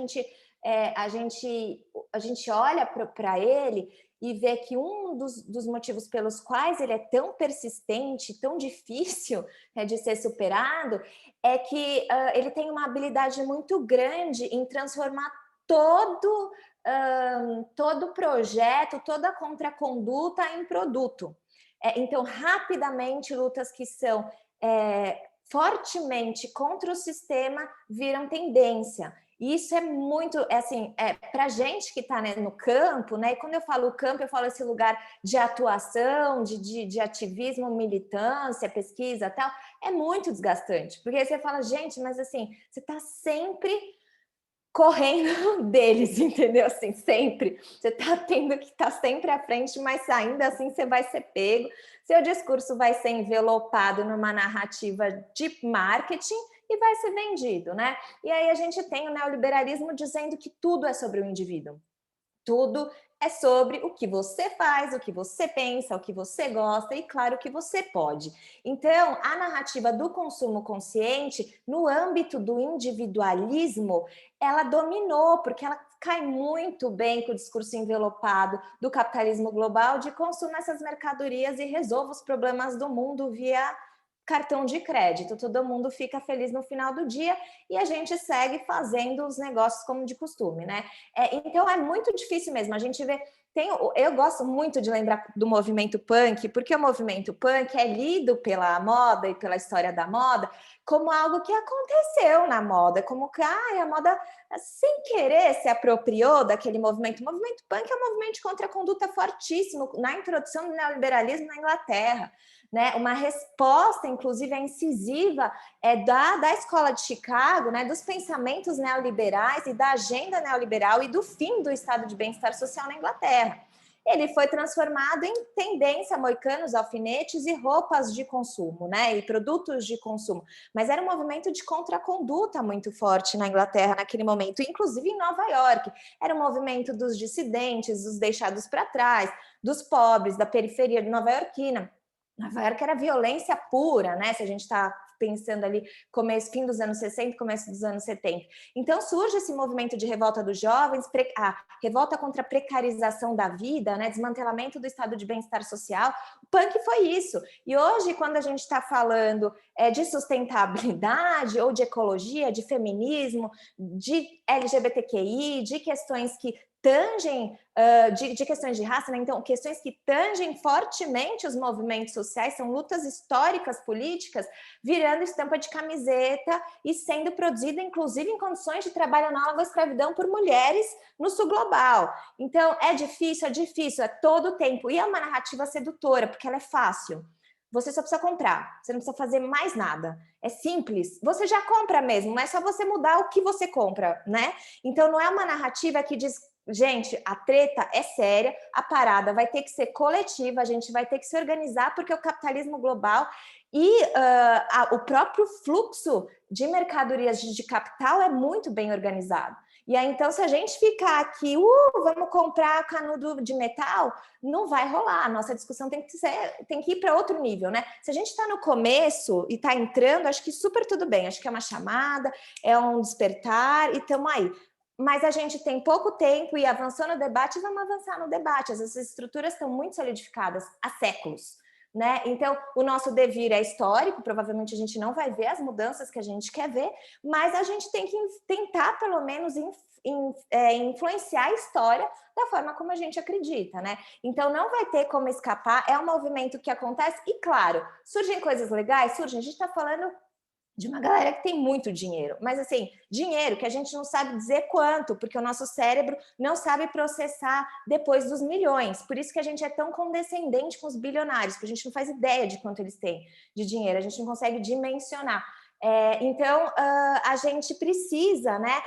B: gente olha para ele e vê que um dos motivos pelos quais ele é tão persistente, tão difícil, né, de ser superado, é que ele tem uma habilidade muito grande em transformar todo projeto, toda contraconduta em produto. Então, rapidamente, lutas que são fortemente contra o sistema viram tendência. E isso é muito, assim, para gente que está, né, no campo, né? E quando eu falo campo, eu falo esse lugar de atuação, de ativismo, militância, pesquisa, tal. É muito desgastante, porque aí você fala, gente, mas assim, você está sempre correndo deles, entendeu? Assim, sempre. Você está tendo que estar sempre à frente, mas ainda assim você vai ser pego. Seu discurso vai ser envelopado numa narrativa de marketing e vai ser vendido, né? E aí a gente tem o neoliberalismo dizendo que tudo é sobre o indivíduo. Tudo é sobre o que você faz, o que você pensa, o que você gosta e, claro, o que você pode. Então, a narrativa do consumo consciente, no âmbito do individualismo, ela dominou, porque ela cai muito bem com o discurso envelopado do capitalismo global de consuma essas mercadorias e resolva os problemas do mundo via cartão de crédito. Todo mundo fica feliz no final do dia e a gente segue fazendo os negócios como de costume, né? Então é muito difícil mesmo. A gente vê. Eu gosto muito de lembrar do movimento punk, porque o movimento punk é lido pela moda e pela história da moda como algo que aconteceu na moda, como que a moda, sem querer, se apropriou daquele movimento. O movimento punk é um movimento de contra-conduta fortíssimo na introdução do neoliberalismo na Inglaterra. Né, uma resposta, inclusive, incisiva da escola de Chicago, né, dos pensamentos neoliberais e da agenda neoliberal e do fim do estado de bem-estar social na Inglaterra. Ele foi transformado em tendência, moicanos, alfinetes e roupas de consumo, né, e produtos de consumo. Mas era um movimento de contraconduta muito forte na Inglaterra naquele momento, inclusive em Nova York. Era um movimento dos dissidentes, dos deixados para trás, dos pobres, da periferia de nova-iorquina. Nova York era violência pura, né? Se a gente está pensando ali fim dos anos 60, começo dos anos 70. Então surge esse movimento de revolta dos jovens, a revolta contra a precarização da vida, né? Desmantelamento do estado de bem-estar social. O punk foi isso. E hoje, quando a gente está falando de sustentabilidade ou de ecologia, de feminismo, de LGBTQI, de questões que tangem de questões de raça, né? Então, questões que tangem fortemente os movimentos sociais, são lutas históricas, políticas, virando estampa de camiseta e sendo produzida, inclusive, em condições de trabalho análogo à escravidão por mulheres no sul global. Então, é difícil, é todo o tempo. E é uma narrativa sedutora, porque ela é fácil. Você só precisa comprar, você não precisa fazer mais nada. É simples, você já compra mesmo, mas é só você mudar o que você compra, né? Então, não é uma narrativa que diz, gente, a treta é séria, a parada vai ter que ser coletiva, a gente vai ter que se organizar, porque o capitalismo global e o próprio fluxo de mercadorias de capital é muito bem organizado. E aí, então, se a gente ficar aqui, vamos comprar canudo de metal, não vai rolar. A nossa discussão tem que ir para outro nível, né? Se a gente está no começo e está entrando, acho que super tudo bem. Acho que é uma chamada, é um despertar e estamos aí. Mas a gente tem pouco tempo e avançou no debate, vamos avançar no debate. Essas estruturas estão muito solidificadas há séculos. Né? Então, o nosso devir é histórico, provavelmente a gente não vai ver as mudanças que a gente quer ver, mas a gente tem que tentar, pelo menos, influenciar a história da forma como a gente acredita, né? Então, não vai ter como escapar, é um movimento que acontece, e claro, surgem coisas legais, a gente está falando de uma galera que tem muito dinheiro, mas assim, dinheiro que a gente não sabe dizer quanto, porque o nosso cérebro não sabe processar depois dos milhões, por isso que a gente é tão condescendente com os bilionários, porque a gente não faz ideia de quanto eles têm de dinheiro, a gente não consegue dimensionar. Então, a gente precisa, né,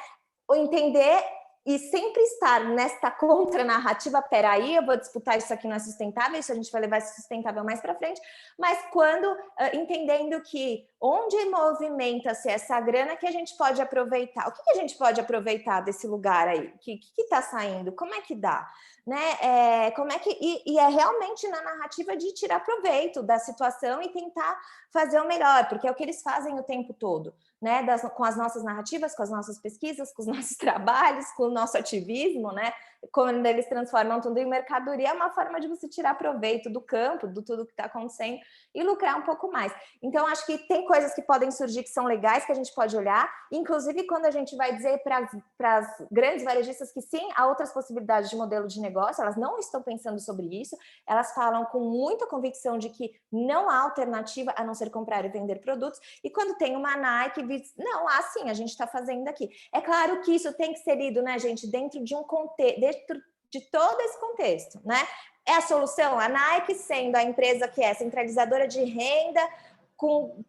B: entender e sempre estar nesta contranarrativa, peraí, eu vou disputar isso aqui não é sustentável, isso a gente vai levar esse sustentável mais para frente, mas quando entendendo que onde movimenta-se essa grana que a gente pode aproveitar, o que a gente pode aproveitar desse lugar aí, que está saindo, como é que dá? Né? Como é que e é realmente na narrativa de tirar proveito da situação e tentar fazer o melhor, porque é o que eles fazem o tempo todo, né? Com as nossas narrativas, com as nossas pesquisas, com os nossos trabalhos, com o nosso ativismo, né? Quando eles transformam tudo em mercadoria, é uma forma de você tirar proveito do campo, do tudo que está acontecendo e lucrar um pouco mais. Então, acho que tem coisas que podem surgir que são legais, que a gente pode olhar, inclusive quando a gente vai dizer para as grandes varejistas que sim, há outras possibilidades de modelo de negócio, elas não estão pensando sobre isso, elas falam com muita convicção de que não há alternativa a não ser comprar e vender produtos, e quando tem uma Nike Não, assim, a gente está fazendo aqui. É claro que isso tem que ser lido, né, gente, dentro de um contexto, dentro de todo esse contexto, né? É a solução, a Nike sendo a empresa que é centralizadora de renda,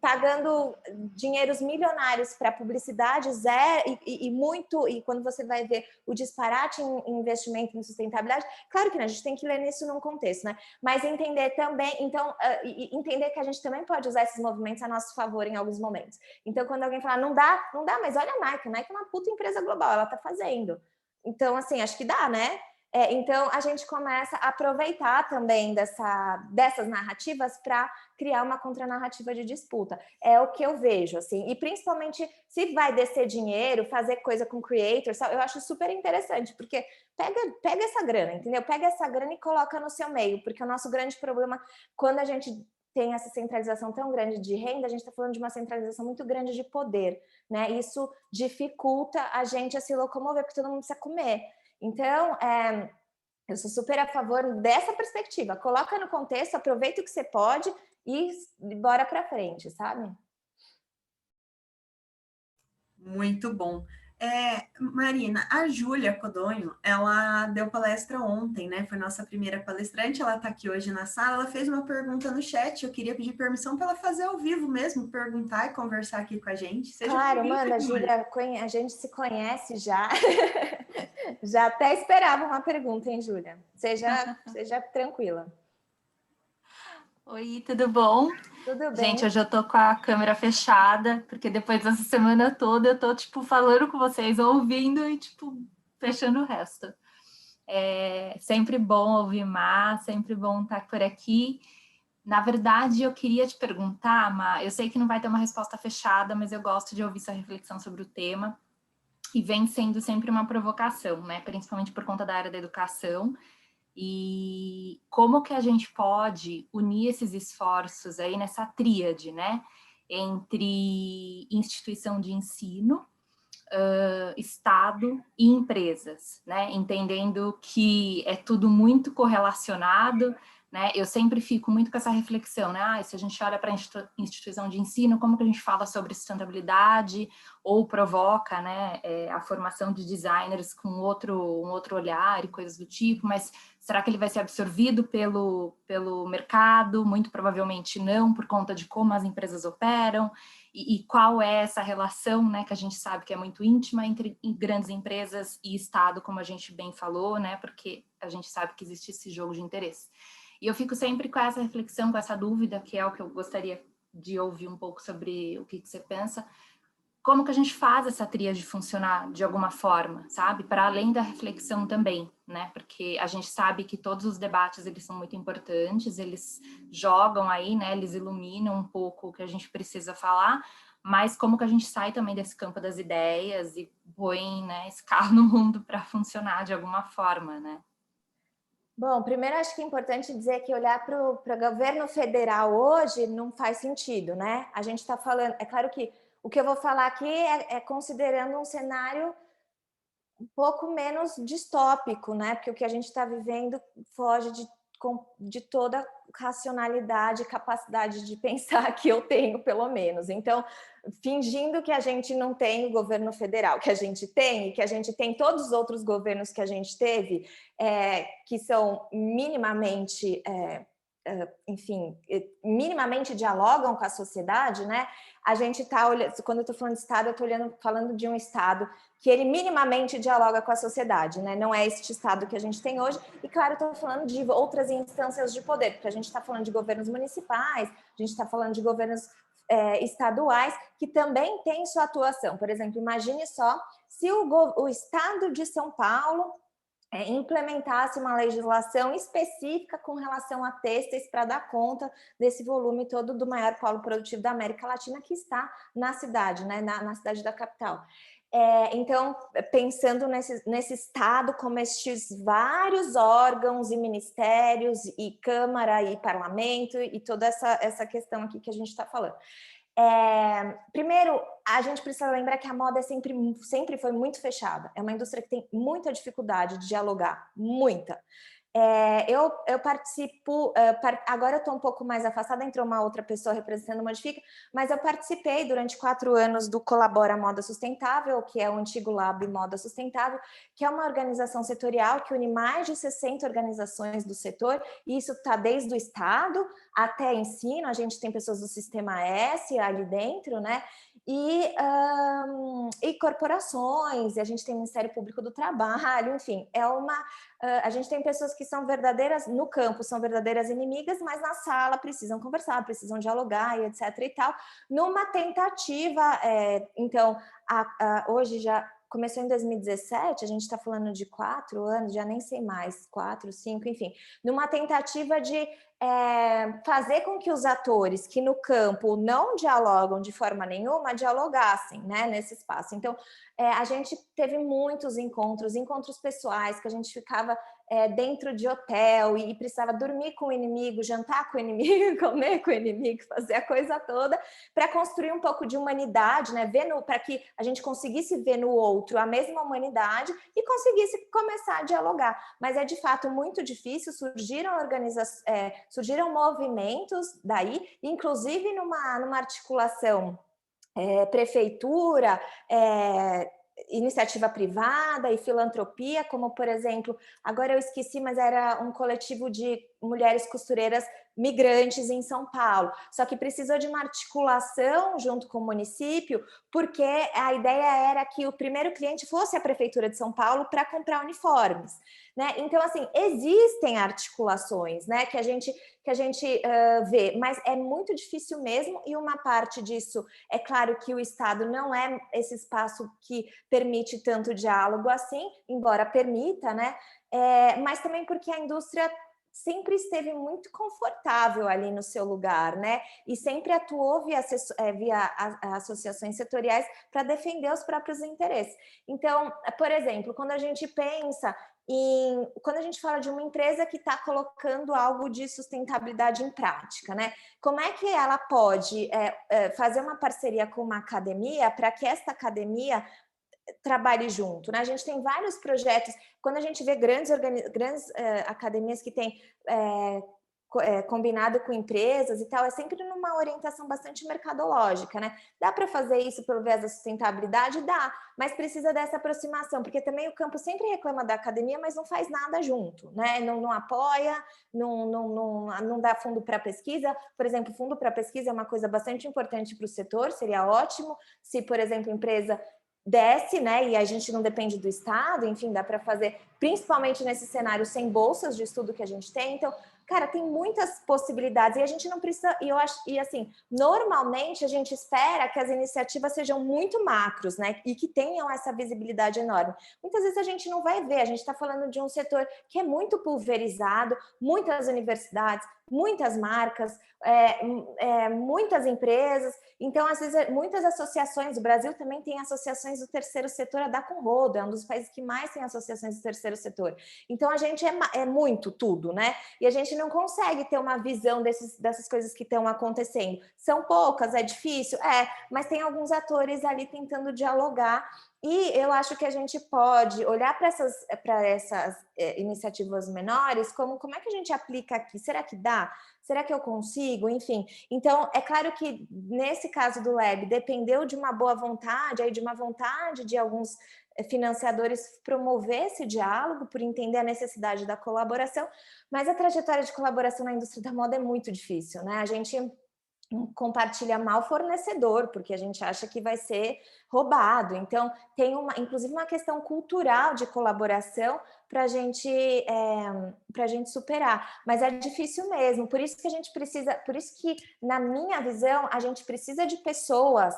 B: pagando dinheiros milionários para publicidade, e quando você vai ver o disparate em investimento em sustentabilidade, claro que não, a gente tem que ler isso num contexto, né? Mas entender também, então, entender que a gente também pode usar esses movimentos a nosso favor em alguns momentos. Então, quando alguém falar, não dá, mas olha a Nike é uma puta empresa global, ela tá fazendo. Então, assim, acho que dá, né? Então, a gente começa a aproveitar também dessas narrativas para criar uma contranarrativa de disputa. É o que eu vejo, assim. E principalmente, se vai descer dinheiro, fazer coisa com creators, eu acho super interessante, porque pega essa grana, entendeu? Pega essa grana e coloca no seu meio, porque o nosso grande problema, quando a gente tem essa centralização tão grande de renda, a gente está falando de uma centralização muito grande de poder, né? Isso dificulta a gente a se locomover, porque todo mundo precisa comer. Então, eu sou super a favor dessa perspectiva. Coloca no contexto, aproveita o que você pode e bora para frente, sabe?
A: Muito bom. Marina, a Júlia Codonho, ela deu palestra ontem, né? Foi nossa primeira palestrante, ela está aqui hoje na sala. Ela fez uma pergunta no chat, eu queria pedir permissão para ela fazer ao vivo mesmo, perguntar e conversar aqui com a gente. Seja
B: claro, manda, Júlia, a gente se conhece já. Já até esperava uma pergunta, hein, Júlia? Seja tranquila.
C: Oi, tudo bom?
B: Tudo bem.
C: Gente, hoje eu tô com a câmera fechada, porque depois dessa semana toda eu tô, tipo, falando com vocês, ouvindo e, tipo, fechando o resto. É sempre bom ouvir Má, sempre bom estar por aqui. Na verdade, eu queria te perguntar, Má, eu sei que não vai ter uma resposta fechada, mas eu gosto de ouvir sua reflexão sobre o tema, e vem sendo sempre uma provocação, né? Principalmente por conta da área da educação. E como que a gente pode unir esses esforços aí nessa tríade, né? Entre instituição de ensino, Estado e empresas, né? Entendendo que é tudo muito correlacionado, né? Eu sempre fico muito com essa reflexão, né? Se a gente olha para a instituição de ensino, como que a gente fala sobre sustentabilidade ou provoca, né, a formação de designers com um outro olhar e coisas do tipo, mas será que ele vai ser absorvido pelo mercado? Muito provavelmente não, por conta de como as empresas operam e qual é essa relação, né, que a gente sabe que é muito íntima entre grandes empresas e Estado, como a gente bem falou, né, porque a gente sabe que existe esse jogo de interesse. E eu fico sempre com essa reflexão, com essa dúvida, que é o que eu gostaria de ouvir um pouco sobre o que você pensa. Como que a gente faz essa tríade funcionar de alguma forma, sabe? Para além da reflexão também, né? Porque a gente sabe que todos os debates, eles são muito importantes, eles jogam aí, né? Eles iluminam um pouco o que a gente precisa falar, mas como que a gente sai também desse campo das ideias e põe, né, esse carro no mundo para funcionar de alguma forma, né?
B: Bom, primeiro acho que é importante dizer que olhar para o governo federal hoje não faz sentido, né? A gente está falando, é claro que o que eu vou falar aqui é considerando um cenário um pouco menos distópico, né? Porque o que a gente está vivendo foge de toda racionalidade, capacidade de pensar que eu tenho, pelo menos. Então, fingindo que a gente não tem o governo federal, que a gente tem, e que a gente tem todos os outros governos que a gente teve, que são minimamente, enfim, minimamente dialogam com a sociedade, né? A gente está olhando, quando eu estou falando de Estado, eu estou falando de um Estado que ele minimamente dialoga com a sociedade, né? Não é este Estado que a gente tem hoje. E, claro, estou falando de outras instâncias de poder, porque a gente está falando de governos municipais, a gente está falando de governos estaduais, que também têm sua atuação. Por exemplo, imagine só se o Estado de São Paulo implementasse uma legislação específica com relação a têxteis para dar conta desse volume todo do maior polo produtivo da América Latina, que está na cidade, né? na cidade da capital. Então, pensando nesse Estado, como estes vários órgãos e ministérios, e Câmara e Parlamento, e toda essa questão aqui que a gente está falando. Primeiro, a gente precisa lembrar que a moda sempre foi muito fechada. É uma indústria que tem muita dificuldade de dialogar, muita. Eu participo, agora eu estou um pouco mais afastada, entrou uma outra pessoa representando o Modifica, mas eu participei durante 4 anos do Colabora Moda Sustentável, que é o antigo Lab Moda Sustentável, que é uma organização setorial que une mais de 60 organizações do setor, e isso está desde o Estado até ensino, a gente tem pessoas do Sistema S ali dentro, né? E corporações, e a gente tem o Ministério Público do Trabalho, enfim, a gente tem pessoas que são verdadeiras, no campo são verdadeiras inimigas, mas na sala precisam conversar, precisam dialogar e etc e tal, numa tentativa, então, hoje já começou em 2017, a gente está falando de 4 anos, já nem sei mais, 4, 5, enfim, numa tentativa de fazer com que os atores que no campo não dialogam de forma nenhuma, dialogassem, né, nesse espaço. Então, a gente teve muitos encontros pessoais, que a gente ficava dentro de hotel e precisava dormir com o inimigo, jantar com o inimigo, comer com o inimigo, fazer a coisa toda, para construir um pouco de humanidade, né, para que a gente conseguisse ver no outro a mesma humanidade e conseguisse começar a dialogar. Mas é de fato muito difícil, surgiram movimentos daí, inclusive numa articulação prefeitura, iniciativa privada e filantropia, como, por exemplo, agora eu esqueci, mas era um coletivo de mulheres costureiras migrantes em São Paulo, só que precisou de uma articulação junto com o município, porque a ideia era que o primeiro cliente fosse a Prefeitura de São Paulo para comprar uniformes, né? Então, assim, existem articulações, né, que a gente vê, mas é muito difícil mesmo, e uma parte disso, é claro que o Estado não é esse espaço que permite tanto diálogo assim, embora permita, né? Mas também porque a indústria sempre esteve muito confortável ali no seu lugar, né? E sempre atuou via associações setoriais para defender os próprios interesses. Então, por exemplo, quando a gente fala de uma empresa que está colocando algo de sustentabilidade em prática, né? Como é que ela pode fazer uma parceria com uma academia para que esta academia trabalhe junto, né? A gente tem vários projetos, quando a gente vê grandes academias que têm combinado com empresas e tal, é sempre numa orientação bastante mercadológica, né? Dá para fazer isso pelo viés da sustentabilidade? Dá, mas precisa dessa aproximação, porque também o campo sempre reclama da academia, mas não faz nada junto, né? Não apoia, não dá fundo para pesquisa. Por exemplo, fundo para pesquisa é uma coisa bastante importante para o setor, seria ótimo se, por exemplo, a empresa desce, né, e a gente não depende do Estado, enfim, dá para fazer, principalmente nesse cenário sem bolsas de estudo que a gente tem. Então, cara, tem muitas possibilidades e a gente não precisa, e assim, normalmente a gente espera que as iniciativas sejam muito macros, né, e que tenham essa visibilidade enorme. Muitas vezes a gente não vai ver, a gente está falando de um setor que é muito pulverizado, muitas universidades, muitas marcas, muitas empresas. Então, às vezes, muitas associações, o Brasil também tem associações do terceiro setor a dar com rodo, é um dos países que mais tem associações do terceiro setor. Então, a gente é muito tudo, né? E a gente não consegue ter uma visão dessas coisas que estão acontecendo. São poucas, é difícil? Mas tem alguns atores ali tentando dialogar. E eu acho que a gente pode olhar para essas iniciativas menores, como é que a gente aplica aqui? Será que dá? Será que eu consigo? Enfim, então é claro que nesse caso do Lab dependeu de uma boa vontade, aí de uma vontade de alguns financiadores promover esse diálogo, por entender a necessidade da colaboração, mas a trajetória de colaboração na indústria da moda é muito difícil, né? A gente compartilha mal fornecedor, porque a gente acha que vai ser roubado. Então, tem inclusive uma questão cultural de colaboração para a gente superar. Mas é difícil mesmo, por isso que a gente precisa, por isso que, na minha visão, a gente precisa de pessoas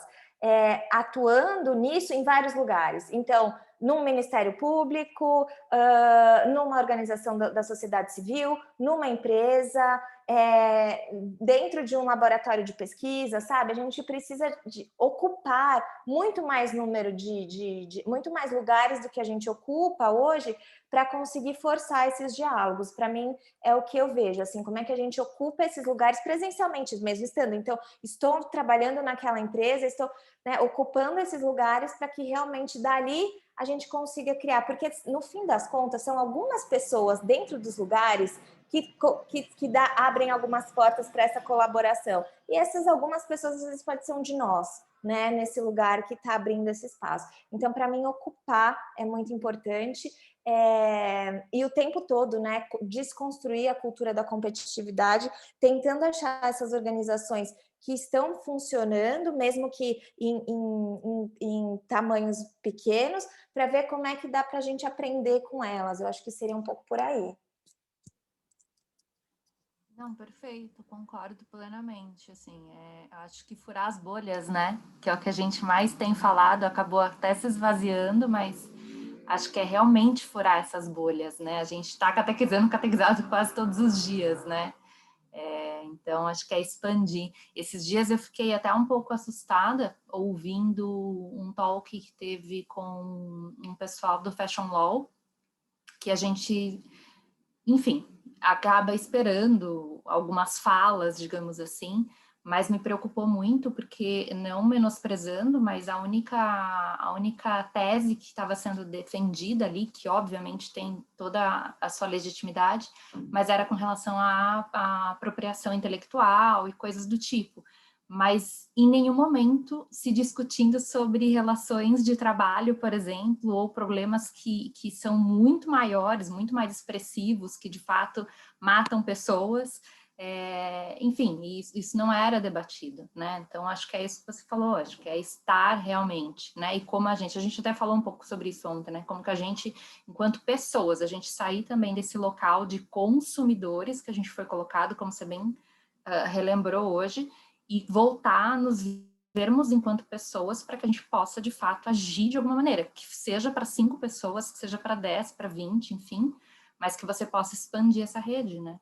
B: atuando nisso em vários lugares. Então, num Ministério Público, numa organização da sociedade civil, numa empresa, dentro de um laboratório de pesquisa, sabe? A gente precisa de ocupar muito mais número muito mais lugares do que a gente ocupa hoje para conseguir forçar esses diálogos. Para mim, é o que eu vejo, assim, como é que a gente ocupa esses lugares presencialmente, mesmo estando. Então, estou trabalhando naquela empresa, estou, né, ocupando esses lugares para que realmente dali a gente consiga criar, porque no fim das contas são algumas pessoas dentro dos lugares que abrem algumas portas para essa colaboração. E essas algumas pessoas, às vezes, podem ser um de nós, né, nesse lugar que está abrindo esse espaço. Então, para mim, ocupar é muito importante. E o tempo todo, né, desconstruir a cultura da competitividade, tentando achar essas organizações que estão funcionando, mesmo que em tamanhos pequenos, para ver como é que dá para a gente aprender com elas. Eu acho que seria um pouco por aí.
C: Não, perfeito, concordo plenamente, assim, acho que furar as bolhas, né, que é o que a gente mais tem falado, acabou até se esvaziando, mas acho que é realmente furar essas bolhas, né, a gente está catequizado quase todos os dias, né, então acho que é expandir. Esses dias eu fiquei até um pouco assustada ouvindo um talk que teve com um pessoal do Fashion Law, que a gente, enfim, acaba esperando algumas falas, digamos assim, mas me preocupou muito porque, não menosprezando, mas a única tese que estava sendo defendida ali, que obviamente tem toda a sua legitimidade, mas era com relação à apropriação intelectual e coisas do tipo. Mas em nenhum momento se discutindo sobre relações de trabalho, por exemplo, ou problemas que são muito maiores, muito mais expressivos, que de fato matam pessoas, enfim, isso não era debatido, né? Então, acho que é isso que você falou, acho que é estar realmente, né? E como a gente até falou um pouco sobre isso ontem, né? Como que a gente, enquanto pessoas, a gente sair também desse local de consumidores que a gente foi colocado, como você bem relembrou hoje, e voltar a nos vermos enquanto pessoas para que a gente possa, de fato, agir de alguma maneira, que seja para 5 pessoas, que seja para 10, para 20, enfim, mas que você possa expandir essa rede, né?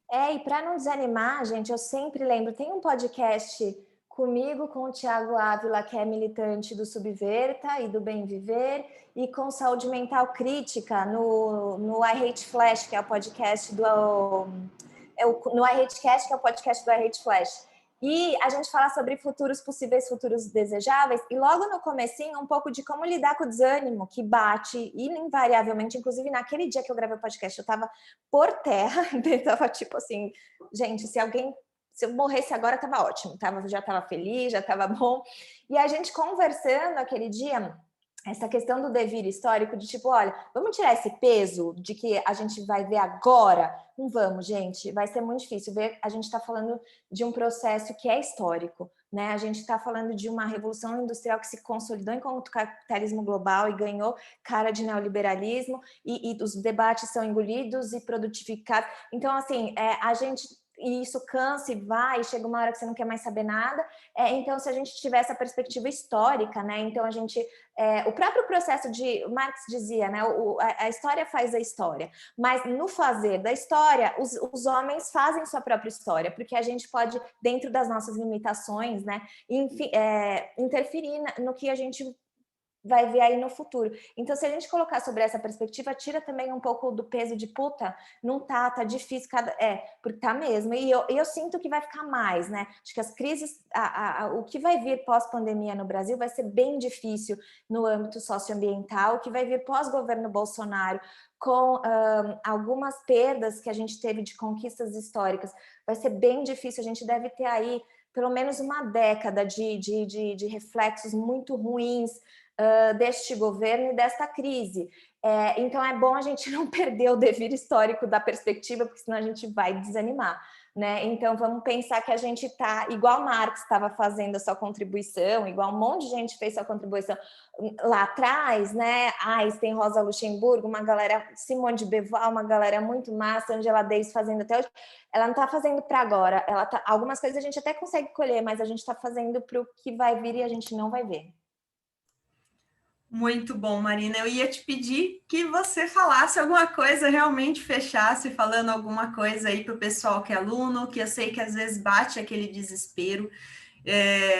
B: E para não desanimar, gente, eu sempre lembro, tem um podcast comigo, com o Thiago Ávila, que é militante do Subverta e do Bem Viver, e com Saúde Mental Crítica, no I Hate Flash, que é o podcast no I Hate Cast, que é o podcast do I Hate Flash. E a gente fala sobre futuros possíveis, futuros desejáveis, e logo no comecinho, um pouco de como lidar com o desânimo que bate invariavelmente, inclusive naquele dia que eu gravei o podcast, eu tava por terra, eu tava tipo assim, gente, se eu morresse agora, tava ótimo, já tava feliz, já tava bom. E a gente conversando aquele dia, essa questão do devir histórico, de tipo, olha, vamos tirar esse peso de que a gente vai ver agora? Não vamos, gente, vai ser muito difícil ver. A gente está falando de um processo que é histórico, né? A gente está falando de uma revolução industrial que se consolidou enquanto capitalismo global e ganhou cara de neoliberalismo, e os debates são engolidos e produtificados. Então, assim, a gente... E isso cansa e vai, chega uma hora que você não quer mais saber nada. Então, se a gente tiver essa perspectiva histórica, né? Então, a gente... o próprio processo de... Marx dizia, né? A história faz a história. Mas no fazer da história, os homens fazem sua própria história, porque a gente pode, dentro das nossas limitações, né? Enfim, interferir no que a gente vai ver aí no futuro. Então, se a gente colocar sobre essa perspectiva, tira também um pouco do peso de puta, não tá difícil, porque tá mesmo, e eu sinto que vai ficar mais, né? Acho que as crises, o que vai vir pós-pandemia no Brasil vai ser bem difícil no âmbito socioambiental, o que vai vir pós-governo Bolsonaro, com algumas perdas que a gente teve de conquistas históricas, vai ser bem difícil, a gente deve ter aí pelo menos uma década de reflexos muito ruins deste governo e desta crise. Então, é bom a gente não perder o devir histórico da perspectiva, porque senão a gente vai desanimar, né? Então, vamos pensar que a gente está, igual Marx estava fazendo a sua contribuição, igual um monte de gente fez sua contribuição lá atrás, né? Einstein, Rosa Luxemburgo, uma galera, Simone de Beauvoir, uma galera muito massa, Angela Davis fazendo até hoje. Ela não está fazendo para agora, algumas coisas a gente até consegue colher, mas a gente está fazendo para o que vai vir e a gente não vai ver.
A: Muito bom, Marina. Eu ia te pedir que você falasse alguma coisa, realmente fechasse falando alguma coisa aí para o pessoal que é aluno, que eu sei que às vezes bate aquele desespero.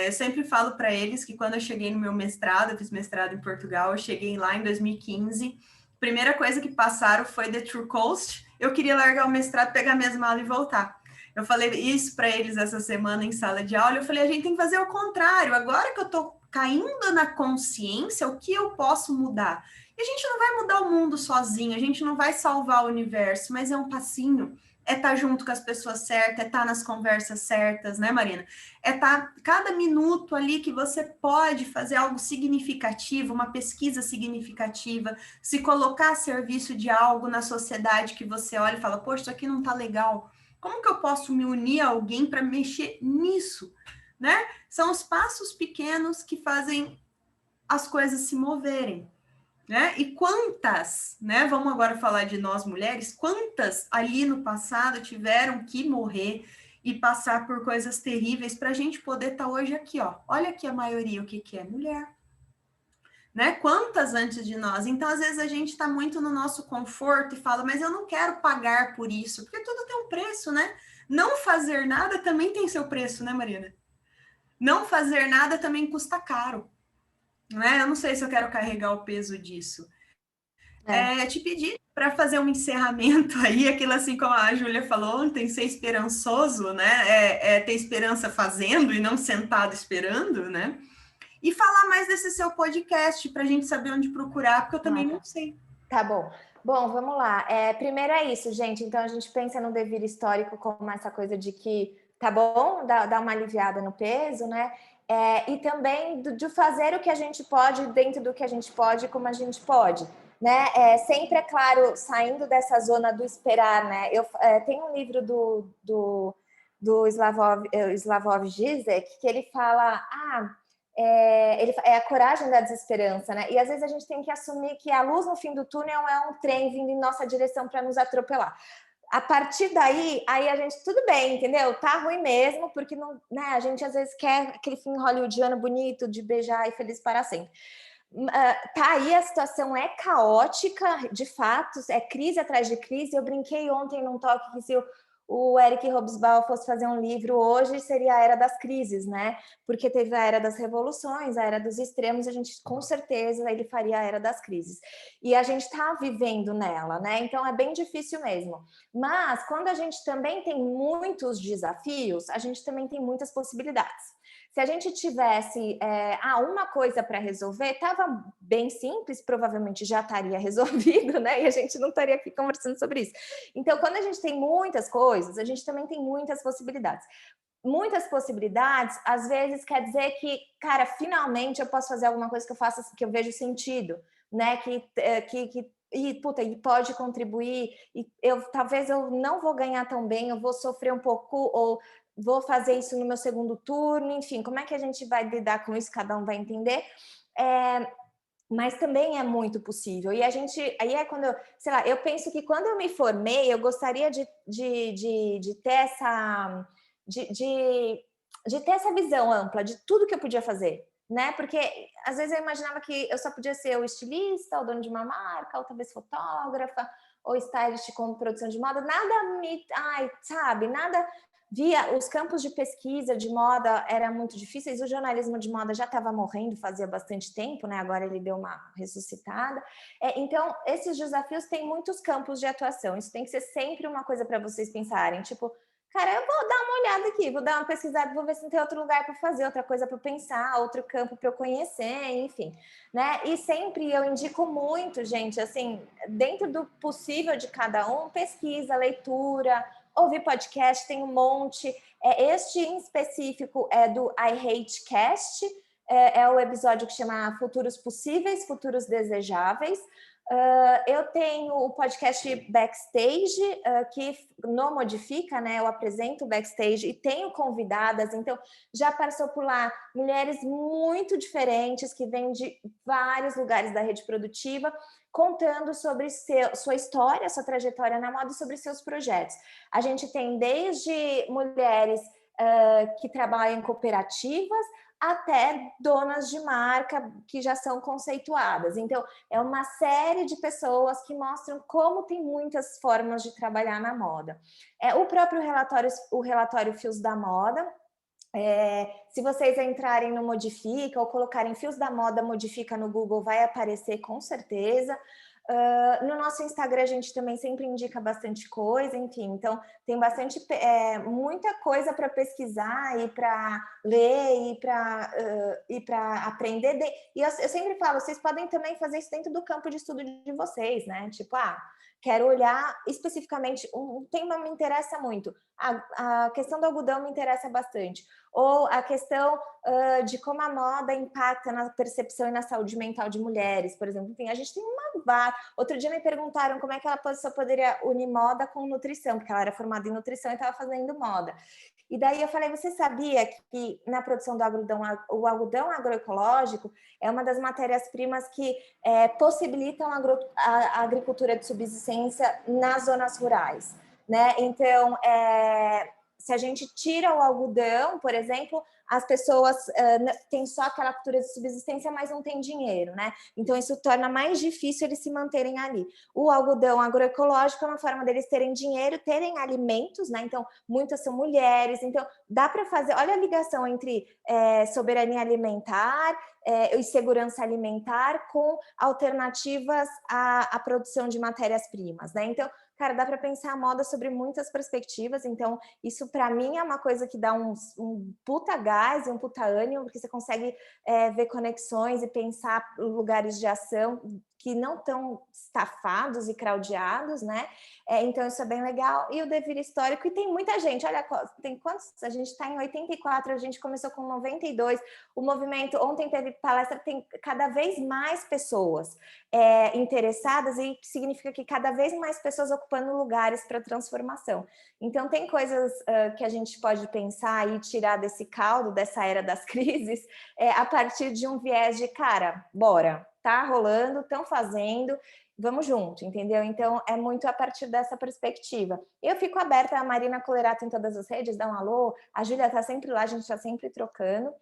A: Eu sempre falo para eles que quando eu cheguei no meu mestrado, eu fiz mestrado em Portugal, eu cheguei lá em 2015, a primeira coisa que passaram foi The True Cost. Eu queria largar o mestrado, pegar minhas malas e voltar. Eu falei isso para eles essa semana em sala de aula, eu falei, a gente tem que fazer o contrário, agora que eu estou caindo na consciência o que eu posso mudar. E a gente não vai mudar o mundo sozinho, a gente não vai salvar o universo, mas é um passinho. É estar junto com as pessoas certas, é estar nas conversas certas, né, Marina? É estar cada minuto ali que você pode fazer algo significativo, uma pesquisa significativa, se colocar a serviço de algo na sociedade que você olha e fala, poxa, isso aqui não tá legal. Como que eu posso me unir a alguém para mexer nisso, né? São os passos pequenos que fazem as coisas se moverem, né? E quantas, né? Vamos agora falar de nós mulheres, quantas ali no passado tiveram que morrer e passar por coisas terríveis para a gente poder estar hoje aqui, ó. Olha aqui a maioria, o que que é? Mulher. Né? Quantas antes de nós? Então, às vezes, a gente está muito no nosso conforto e fala, mas eu não quero pagar por isso, porque tudo tem um preço, né? Não fazer nada também tem seu preço, né, Marina? Não fazer nada também custa caro, né? Eu não sei se eu quero carregar o peso disso. Te pedir para fazer um encerramento aí, aquilo assim como a Júlia falou ontem, ser esperançoso, né? Ter esperança fazendo e não sentado esperando, né? E falar mais desse seu podcast para a gente saber onde procurar, porque eu também não sei.
B: Tá bom. Bom, vamos lá. Primeiro é isso, gente. Então, a gente pensa no devir histórico como essa coisa de que, tá bom, dá uma aliviada no peso, né? E também de fazer o que a gente pode dentro do que a gente pode, como a gente pode, né? Sempre, é claro, saindo dessa zona do esperar, né? Tem um livro do Slavoj Žižek que ele fala... é a coragem da desesperança, né? E às vezes a gente tem que assumir que a luz no fim do túnel é um trem vindo em nossa direção para nos atropelar. A partir daí, aí a gente, tudo bem, entendeu? Tá ruim mesmo, porque não, né, a gente às vezes quer aquele fim hollywoodiano bonito de beijar e feliz para sempre. Tá aí, a situação é caótica, de fato, é crise atrás de crise. Eu brinquei ontem num talk que se o Eric Hobsbawm fosse fazer um livro hoje, seria a Era das Crises, né? Porque teve a Era das Revoluções, a Era dos Extremos, a gente, com certeza, ele faria a Era das Crises. E a gente está vivendo nela, né? Então, é bem difícil mesmo. Mas, quando a gente também tem muitos desafios, a gente também tem muitas possibilidades. Se a gente tivesse uma coisa para resolver, estava bem simples, provavelmente já estaria resolvido, né? E a gente não estaria aqui conversando sobre isso. Então, quando a gente tem muitas coisas, a gente também tem muitas possibilidades. Muitas possibilidades, às vezes, quer dizer que, cara, finalmente eu posso fazer alguma coisa que eu faça, que eu vejo sentido, né? E pode contribuir, e talvez eu não vou ganhar tão bem, eu vou sofrer um pouco, ou vou fazer isso no meu segundo turno, enfim, como é que a gente vai lidar com isso? Cada um vai entender. Mas também é muito possível. E aí é quando sei lá, eu penso que quando eu me formei, eu gostaria de ter essa, de ter essa visão ampla de tudo que eu podia fazer, né? Porque às vezes eu imaginava que eu só podia ser o estilista, o dono de uma marca, ou talvez fotógrafa, ou stylist com produção de moda, nada via. Os campos de pesquisa de moda eram muito difíceis, o jornalismo de moda já estava morrendo fazia bastante tempo, né? Agora ele deu uma ressuscitada. Então, esses desafios têm muitos campos de atuação, isso tem que ser sempre uma coisa para vocês pensarem, tipo, cara, eu vou dar uma olhada aqui, vou dar uma pesquisada, vou ver se não tem outro lugar para fazer, outra coisa para pensar, outro campo para eu conhecer, enfim, né? E sempre eu indico muito, gente, assim, dentro do possível de cada um, pesquisa, leitura, ouvir podcast, tem um monte. Este em específico é do I Hate Cast, é o episódio que chama Futuros Possíveis, Futuros Desejáveis. Eu tenho o podcast Backstage, que no Modifica, né? Eu apresento o Backstage e tenho convidadas, então já passou por lá mulheres muito diferentes que vêm de vários lugares da rede produtiva, contando sobre sua história, sua trajetória na moda e sobre seus projetos. A gente tem desde mulheres que trabalham em cooperativas até donas de marca que já são conceituadas. Então, é uma série de pessoas que mostram como tem muitas formas de trabalhar na moda. O próprio relatório Fios da Moda, se vocês entrarem no Modifica ou colocarem Fios da Moda Modifica no Google, vai aparecer com certeza. No nosso Instagram a gente também sempre indica bastante coisa, enfim, então tem bastante, muita coisa para pesquisar e para ler e para aprender. E eu sempre falo, vocês podem também fazer isso dentro do campo de estudo de vocês, né? Tipo, quero olhar especificamente, um tema me interessa muito, a questão do algodão me interessa bastante, ou a questão de como a moda impacta na percepção e na saúde mental de mulheres, por exemplo. Enfim, a gente tem uma... Outro dia me perguntaram como é que ela só poderia unir moda com nutrição, porque ela era formada em nutrição e estava fazendo moda. E daí eu falei, você sabia que na produção do algodão, o algodão agroecológico é uma das matérias-primas que possibilitam a agricultura de subsistência nas zonas rurais, né? Então, se a gente tira o algodão, por exemplo, as pessoas têm só aquela cultura de subsistência, mas não tem dinheiro, né? Então, isso torna mais difícil eles se manterem ali. O algodão agroecológico é uma forma deles terem dinheiro, terem alimentos, né? Então, muitas são mulheres. Então, dá para fazer... Olha a ligação entre soberania alimentar e segurança alimentar com alternativas à produção de matérias-primas, né? Então, cara, dá para pensar a moda sobre muitas perspectivas, então isso para mim é uma coisa que dá um puta gás e um puta ânimo, porque você consegue ver conexões e pensar lugares de ação que não estão estafados e craudiados, né? Então isso é bem legal. E o devir histórico, e tem muita gente, olha, tem quantos? A gente está em 84, a gente começou com 92, o movimento, ontem teve palestra, tem cada vez mais pessoas interessadas, e significa que cada vez mais pessoas ocupando lugares para transformação. Então tem coisas que a gente pode pensar e tirar desse caldo, dessa era das crises, a partir de um viés de, cara, bora, tá rolando, estão fazendo, vamos junto, entendeu? Então, é muito a partir dessa perspectiva. Eu fico aberta, a Marina Colerato em todas as redes, dá um alô, a Júlia está sempre lá, a gente está sempre trocando.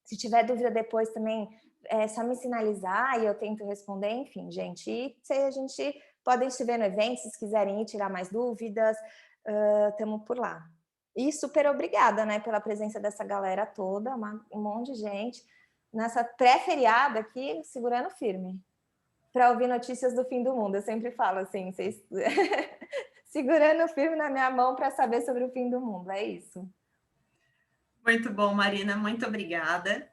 B: Se tiver dúvida depois também, é só me sinalizar e eu tento responder, enfim, gente. E se a gente podem se ver no evento, se quiserem ir tirar mais dúvidas, estamos por lá. E super obrigada, né, pela presença dessa galera toda, um monte de gente, nessa pré-feriada aqui, segurando firme, para ouvir notícias do fim do mundo. Eu sempre falo assim, vocês segurando firme na minha mão para saber sobre o fim do mundo, é isso.
A: Muito bom, Marina, muito obrigada.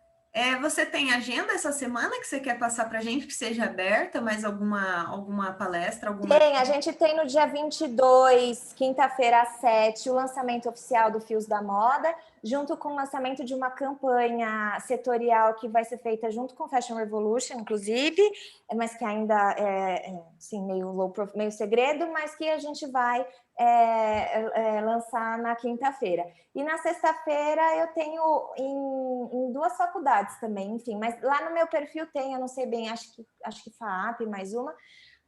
A: Você tem agenda essa semana que você quer passar para a gente, que seja aberta, mais alguma palestra?
B: Tem, a gente tem no dia 22, quinta-feira às 7, o lançamento oficial do Fios da Moda, junto com o lançamento de uma campanha setorial que vai ser feita junto com Fashion Revolution, inclusive, mas que ainda é assim, meio segredo, mas que a gente vai lançar na quinta-feira. E na sexta-feira eu tenho em 2 faculdades também, enfim, mas lá no meu perfil tem, eu não sei bem, acho que FAAP, mais uma,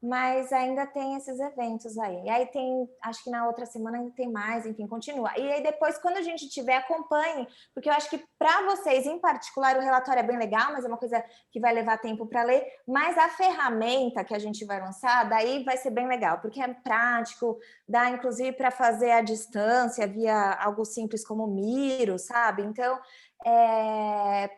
B: mas ainda tem esses eventos aí. E aí tem, acho que na outra semana ainda tem mais, enfim, continua. E aí depois, quando a gente tiver, acompanhe, porque eu acho que para vocês, em particular, o relatório é bem legal, mas é uma coisa que vai levar tempo para ler, mas a ferramenta que a gente vai lançar, daí vai ser bem legal, porque é prático, dá inclusive para fazer à distância, via algo simples como Miro, sabe? Então,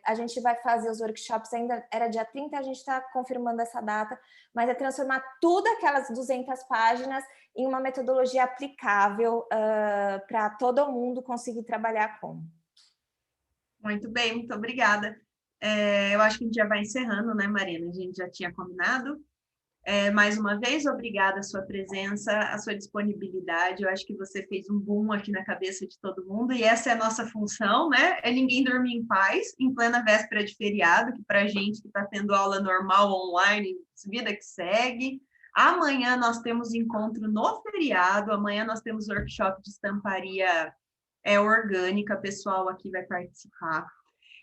B: a gente vai fazer os workshops, ainda era dia 30, a gente está confirmando essa data, mas é transformar tudo aquelas 200 páginas em uma metodologia aplicável para todo mundo conseguir trabalhar com.
A: Muito bem, muito obrigada. Eu acho que a gente já vai encerrando, né, Marina? A gente já tinha combinado. Mais uma vez, obrigada a sua presença, a sua disponibilidade. Eu acho que você fez um boom aqui na cabeça de todo mundo, e essa é a nossa função, né? É ninguém dormir em paz, em plena véspera de feriado, que para a gente que está tendo aula normal, online, vida que segue. Amanhã nós temos encontro no feriado, amanhã nós temos workshop de estamparia orgânica, pessoal aqui vai participar.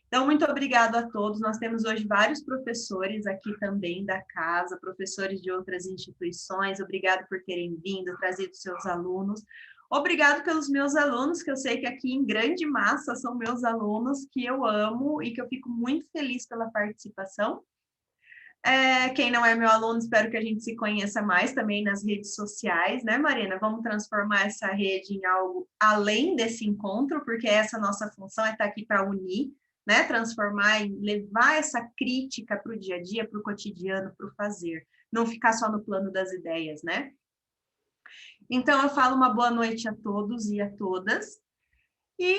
A: Então, muito obrigado a todos. Nós temos hoje vários professores aqui também da casa, professores de outras instituições. Obrigado por terem vindo, trazido seus alunos. Obrigado pelos meus alunos, que eu sei que aqui em grande massa são meus alunos, que eu amo e que eu fico muito feliz pela participação. Quem não é meu aluno, espero que a gente se conheça mais também nas redes sociais, né, Marina? Vamos transformar essa rede em algo além desse encontro, porque essa nossa função é estar aqui para unir, né? Transformar e levar essa crítica para o dia a dia, para o cotidiano, para o fazer. não ficar só no plano das ideias, né? Então, eu falo uma boa noite a todos e a todas. E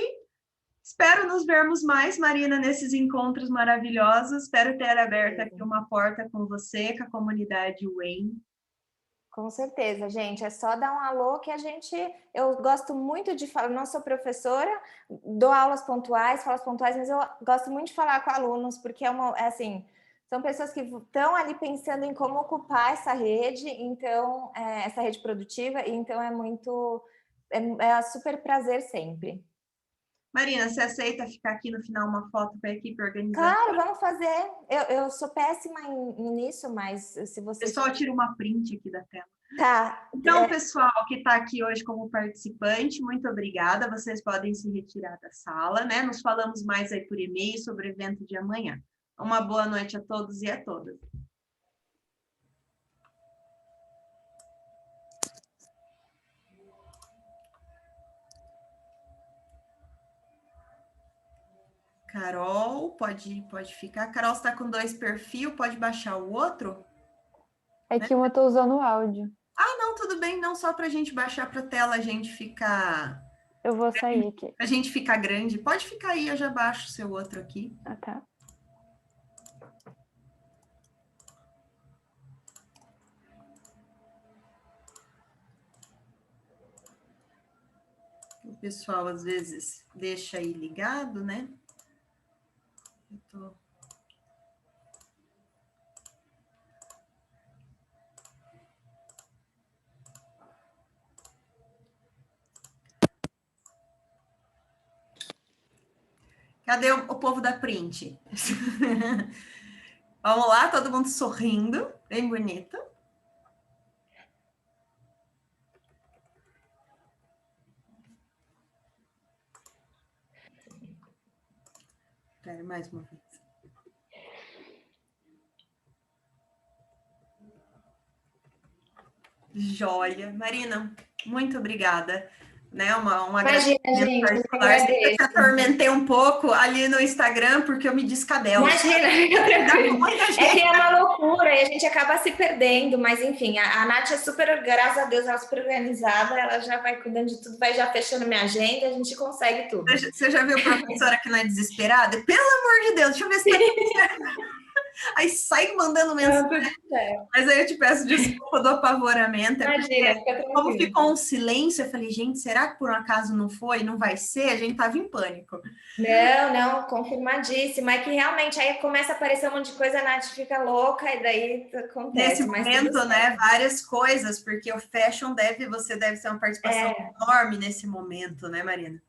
A: espero nos vermos mais, Marina, nesses encontros maravilhosos. Espero ter aberto aqui uma porta com você, com a comunidade Wayne.
B: Com certeza, gente. É só dar um alô que eu gosto muito de falar, não sou professora, dou aulas pontuais, mas eu gosto muito de falar com alunos, porque assim, são pessoas que estão ali pensando em como ocupar essa rede, então, essa rede produtiva, então é super prazer sempre.
A: Marina, você aceita ficar aqui no final uma foto para a equipe organizar?
B: Claro, vamos fazer. Eu sou péssima nisso, mas se você...
A: Pessoal, tira uma print aqui da tela.
B: Tá.
A: Então, pessoal que está aqui hoje como participante, muito obrigada. Vocês podem se retirar da sala, né? Nos falamos mais aí por e-mail sobre o evento de amanhã. Uma boa noite a todos e a todas. Carol, pode ficar. Carol está com 2 perfis, pode baixar o outro?
D: É que eu estou usando o áudio.
A: Ah, não, tudo bem, não só para a gente baixar para a tela, a gente ficar...
D: Eu vou sair aqui.
A: A gente ficar grande. Pode ficar aí, eu já baixo o seu outro aqui.
D: Ah, tá.
A: O pessoal às vezes deixa aí ligado, né? Cadê o povo da print? Vamos lá, todo mundo sorrindo, bem bonito. Espera mais uma vez. Joia. Marina, muito obrigada. Né?
B: Imagina, gente, eu
A: te atormentei um pouco ali no Instagram, porque eu me descabelo.
B: Imagina, é que é uma loucura e a gente acaba se perdendo, mas enfim, a Nath é super, graças a Deus, ela é super organizada, ela já vai cuidando de tudo, vai já fechando minha agenda, a gente consegue tudo.
A: Você já viu a professora que não é desesperada? Pelo amor de Deus, deixa eu ver se tá... Aí sai mandando mensagem. Mas aí eu te peço desculpa do apavoramento.
B: Imagina,
A: como ficou um silêncio, eu falei, gente, será que por um acaso não foi? Não vai ser? A gente tava em pânico.
B: Não, confirmadíssimo. É que realmente aí começa a aparecer um monte de coisa, a Nath fica louca e daí acontece.
A: Nesse momento, né, várias coisas, porque o fashion você deve ter uma participação enorme nesse momento, né, Marina?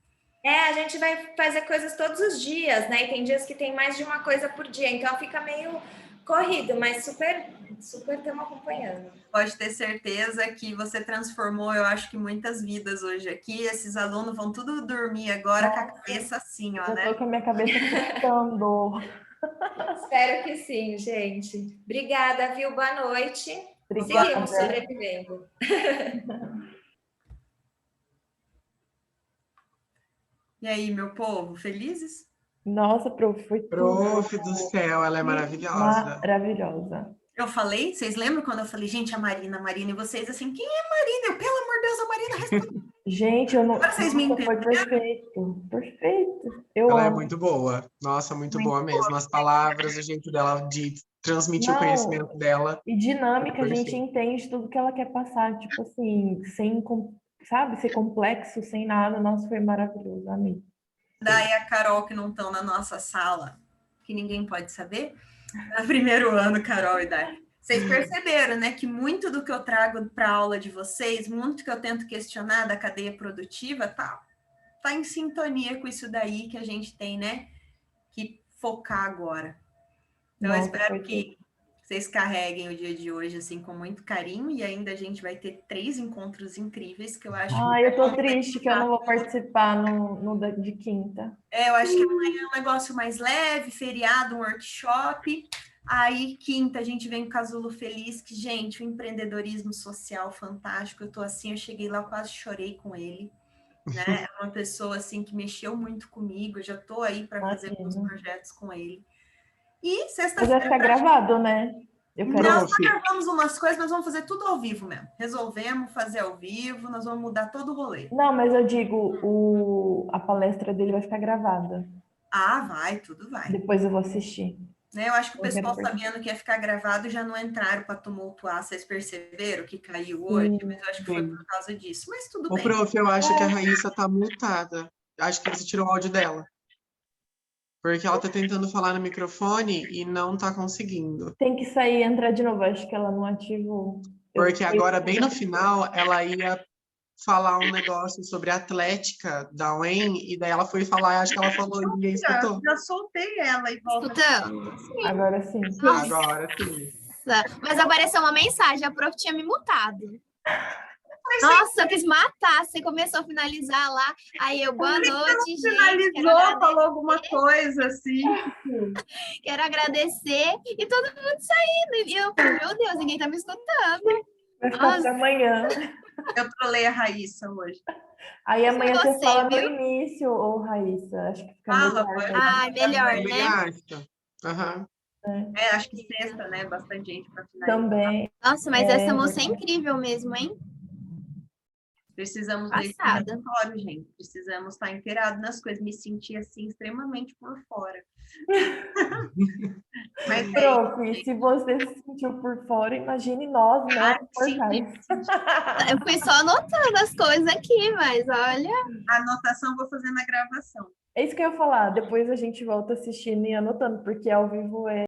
B: A gente vai fazer coisas todos os dias, né? E tem dias que tem mais de uma coisa por dia, então fica meio corrido, mas super estamos acompanhando.
A: Pode ter certeza que você transformou, eu acho que muitas vidas hoje aqui. Esses alunos vão tudo dormir agora com a cabeça assim, ó, né?
D: Eu tô com a minha cabeça ficando.
B: Espero que sim, gente. Obrigada, viu? Boa noite.
D: Obrigada.
B: Seguimos sobrevivendo.
A: E aí, meu povo, felizes?
D: Nossa, prof, foi
E: Prof
D: tudo.
E: do céu, ela é maravilhosa.
D: Maravilhosa.
A: Eu falei, vocês lembram quando eu falei, gente, a Marina, e vocês assim, quem é Marina? Eu, pelo amor de Deus, a Marina responde.
D: Gente, eu não...
A: Agora vocês me
D: Nossa, foi
A: entenderam?
D: perfeito. Eu
E: Ela é
D: amo.
E: muito boa. Nossa, muito boa mesmo. As palavras, o jeito dela de transmitir o conhecimento dela.
D: E dinâmica, a gente
E: Perfeito.
D: entende tudo que ela quer passar, tipo assim, sem, sabe, ser complexo, sem nada. Nossa, foi maravilhoso, amei.
A: Daí a Carol, que não estão na nossa sala, que ninguém pode saber, no primeiro ano, Carol e Dai. Vocês perceberam, né, que muito do que eu trago para a aula de vocês, muito que eu tento questionar da cadeia produtiva, tá em sintonia com isso daí que a gente tem, né, que focar agora. Então, eu espero que vocês carreguem o dia de hoje, assim, com muito carinho, e ainda a gente vai ter 3 encontros incríveis, que eu acho...
D: Eu tô triste que eu não vou participar no de quinta.
A: Eu acho que amanhã é um negócio mais leve, feriado, um workshop. Aí, quinta, a gente vem com o Casulo Feliz, que, gente, o empreendedorismo social fantástico. Eu tô assim, eu cheguei lá, eu quase chorei com ele. Né? É uma pessoa, assim, que mexeu muito comigo. Eu já tô aí para fazer alguns projetos com ele. E sexta-feira...
D: Mas vai ficar gravado, né? Eu quero
A: Nós
E: Prof.
A: gravamos umas coisas, mas vamos fazer tudo ao vivo mesmo. Resolvemos fazer ao vivo, nós vamos mudar todo o rolê.
D: Não, mas eu digo, a palestra dele vai ficar gravada.
A: Ah, vai, tudo vai.
D: Depois eu vou assistir.
A: Né, eu acho que o
D: Eu quero
A: pessoal
D: participar.
A: sabendo que ia ficar gravado já não entraram para tumultuar. Vocês perceberam que caiu hoje? Mas eu acho que foi
E: Sim.
A: por causa disso. Mas tudo
E: Ô,
A: bem.
E: prof, eu acho que a Raíssa tá mutada. Acho que você tirou o áudio dela. Porque ela tá tentando falar no microfone e não tá conseguindo.
D: Tem que sair e entrar de novo. Acho que ela não ativou.
E: Porque agora, bem no final, ela ia falar um negócio sobre a Atlética da UEM, e daí ela foi falar, acho que ela falou e ninguém escutou.
A: Já soltei ela e volta.
F: Escutando?
D: Agora sim.
E: Agora sim.
F: Mas apareceu uma mensagem, a prof tinha me mutado. Nossa, eu quis matar. Você começou a finalizar lá. Aí eu, boa noite, gente.
A: Finalizou, falou alguma coisa assim.
F: Quero agradecer. E todo mundo saindo. E eu falei, meu Deus, ninguém tá me escutando.
D: Vai ficar para amanhã.
A: Eu trolei a Raíssa hoje.
D: Aí amanhã
F: Você,
D: você fala no
F: viu?
D: início, ô Raíssa. Acho que fica
A: Fala,
D: melhor.
A: pode.
F: Ah, melhor,
E: Também
F: né?
E: acho. Aham.
A: É, acho que sexta, né? Bastante gente para finalizar.
D: Também.
F: Nossa, mas
D: É,
F: essa moça é
D: verdade.
F: incrível mesmo, hein?
A: Precisamos ler esse
F: Passada.
A: relatório, gente. Precisamos estar inteirado nas coisas. Me senti assim extremamente por fora. Mas
D: Prof, se você se sentiu por fora, imagine nós, né? Por
A: senti.
D: trás.
F: Eu fui só anotando as coisas aqui, mas olha.
A: A anotação eu vou fazer na gravação.
D: É isso que eu ia falar. Depois a gente volta assistindo e anotando, porque ao vivo é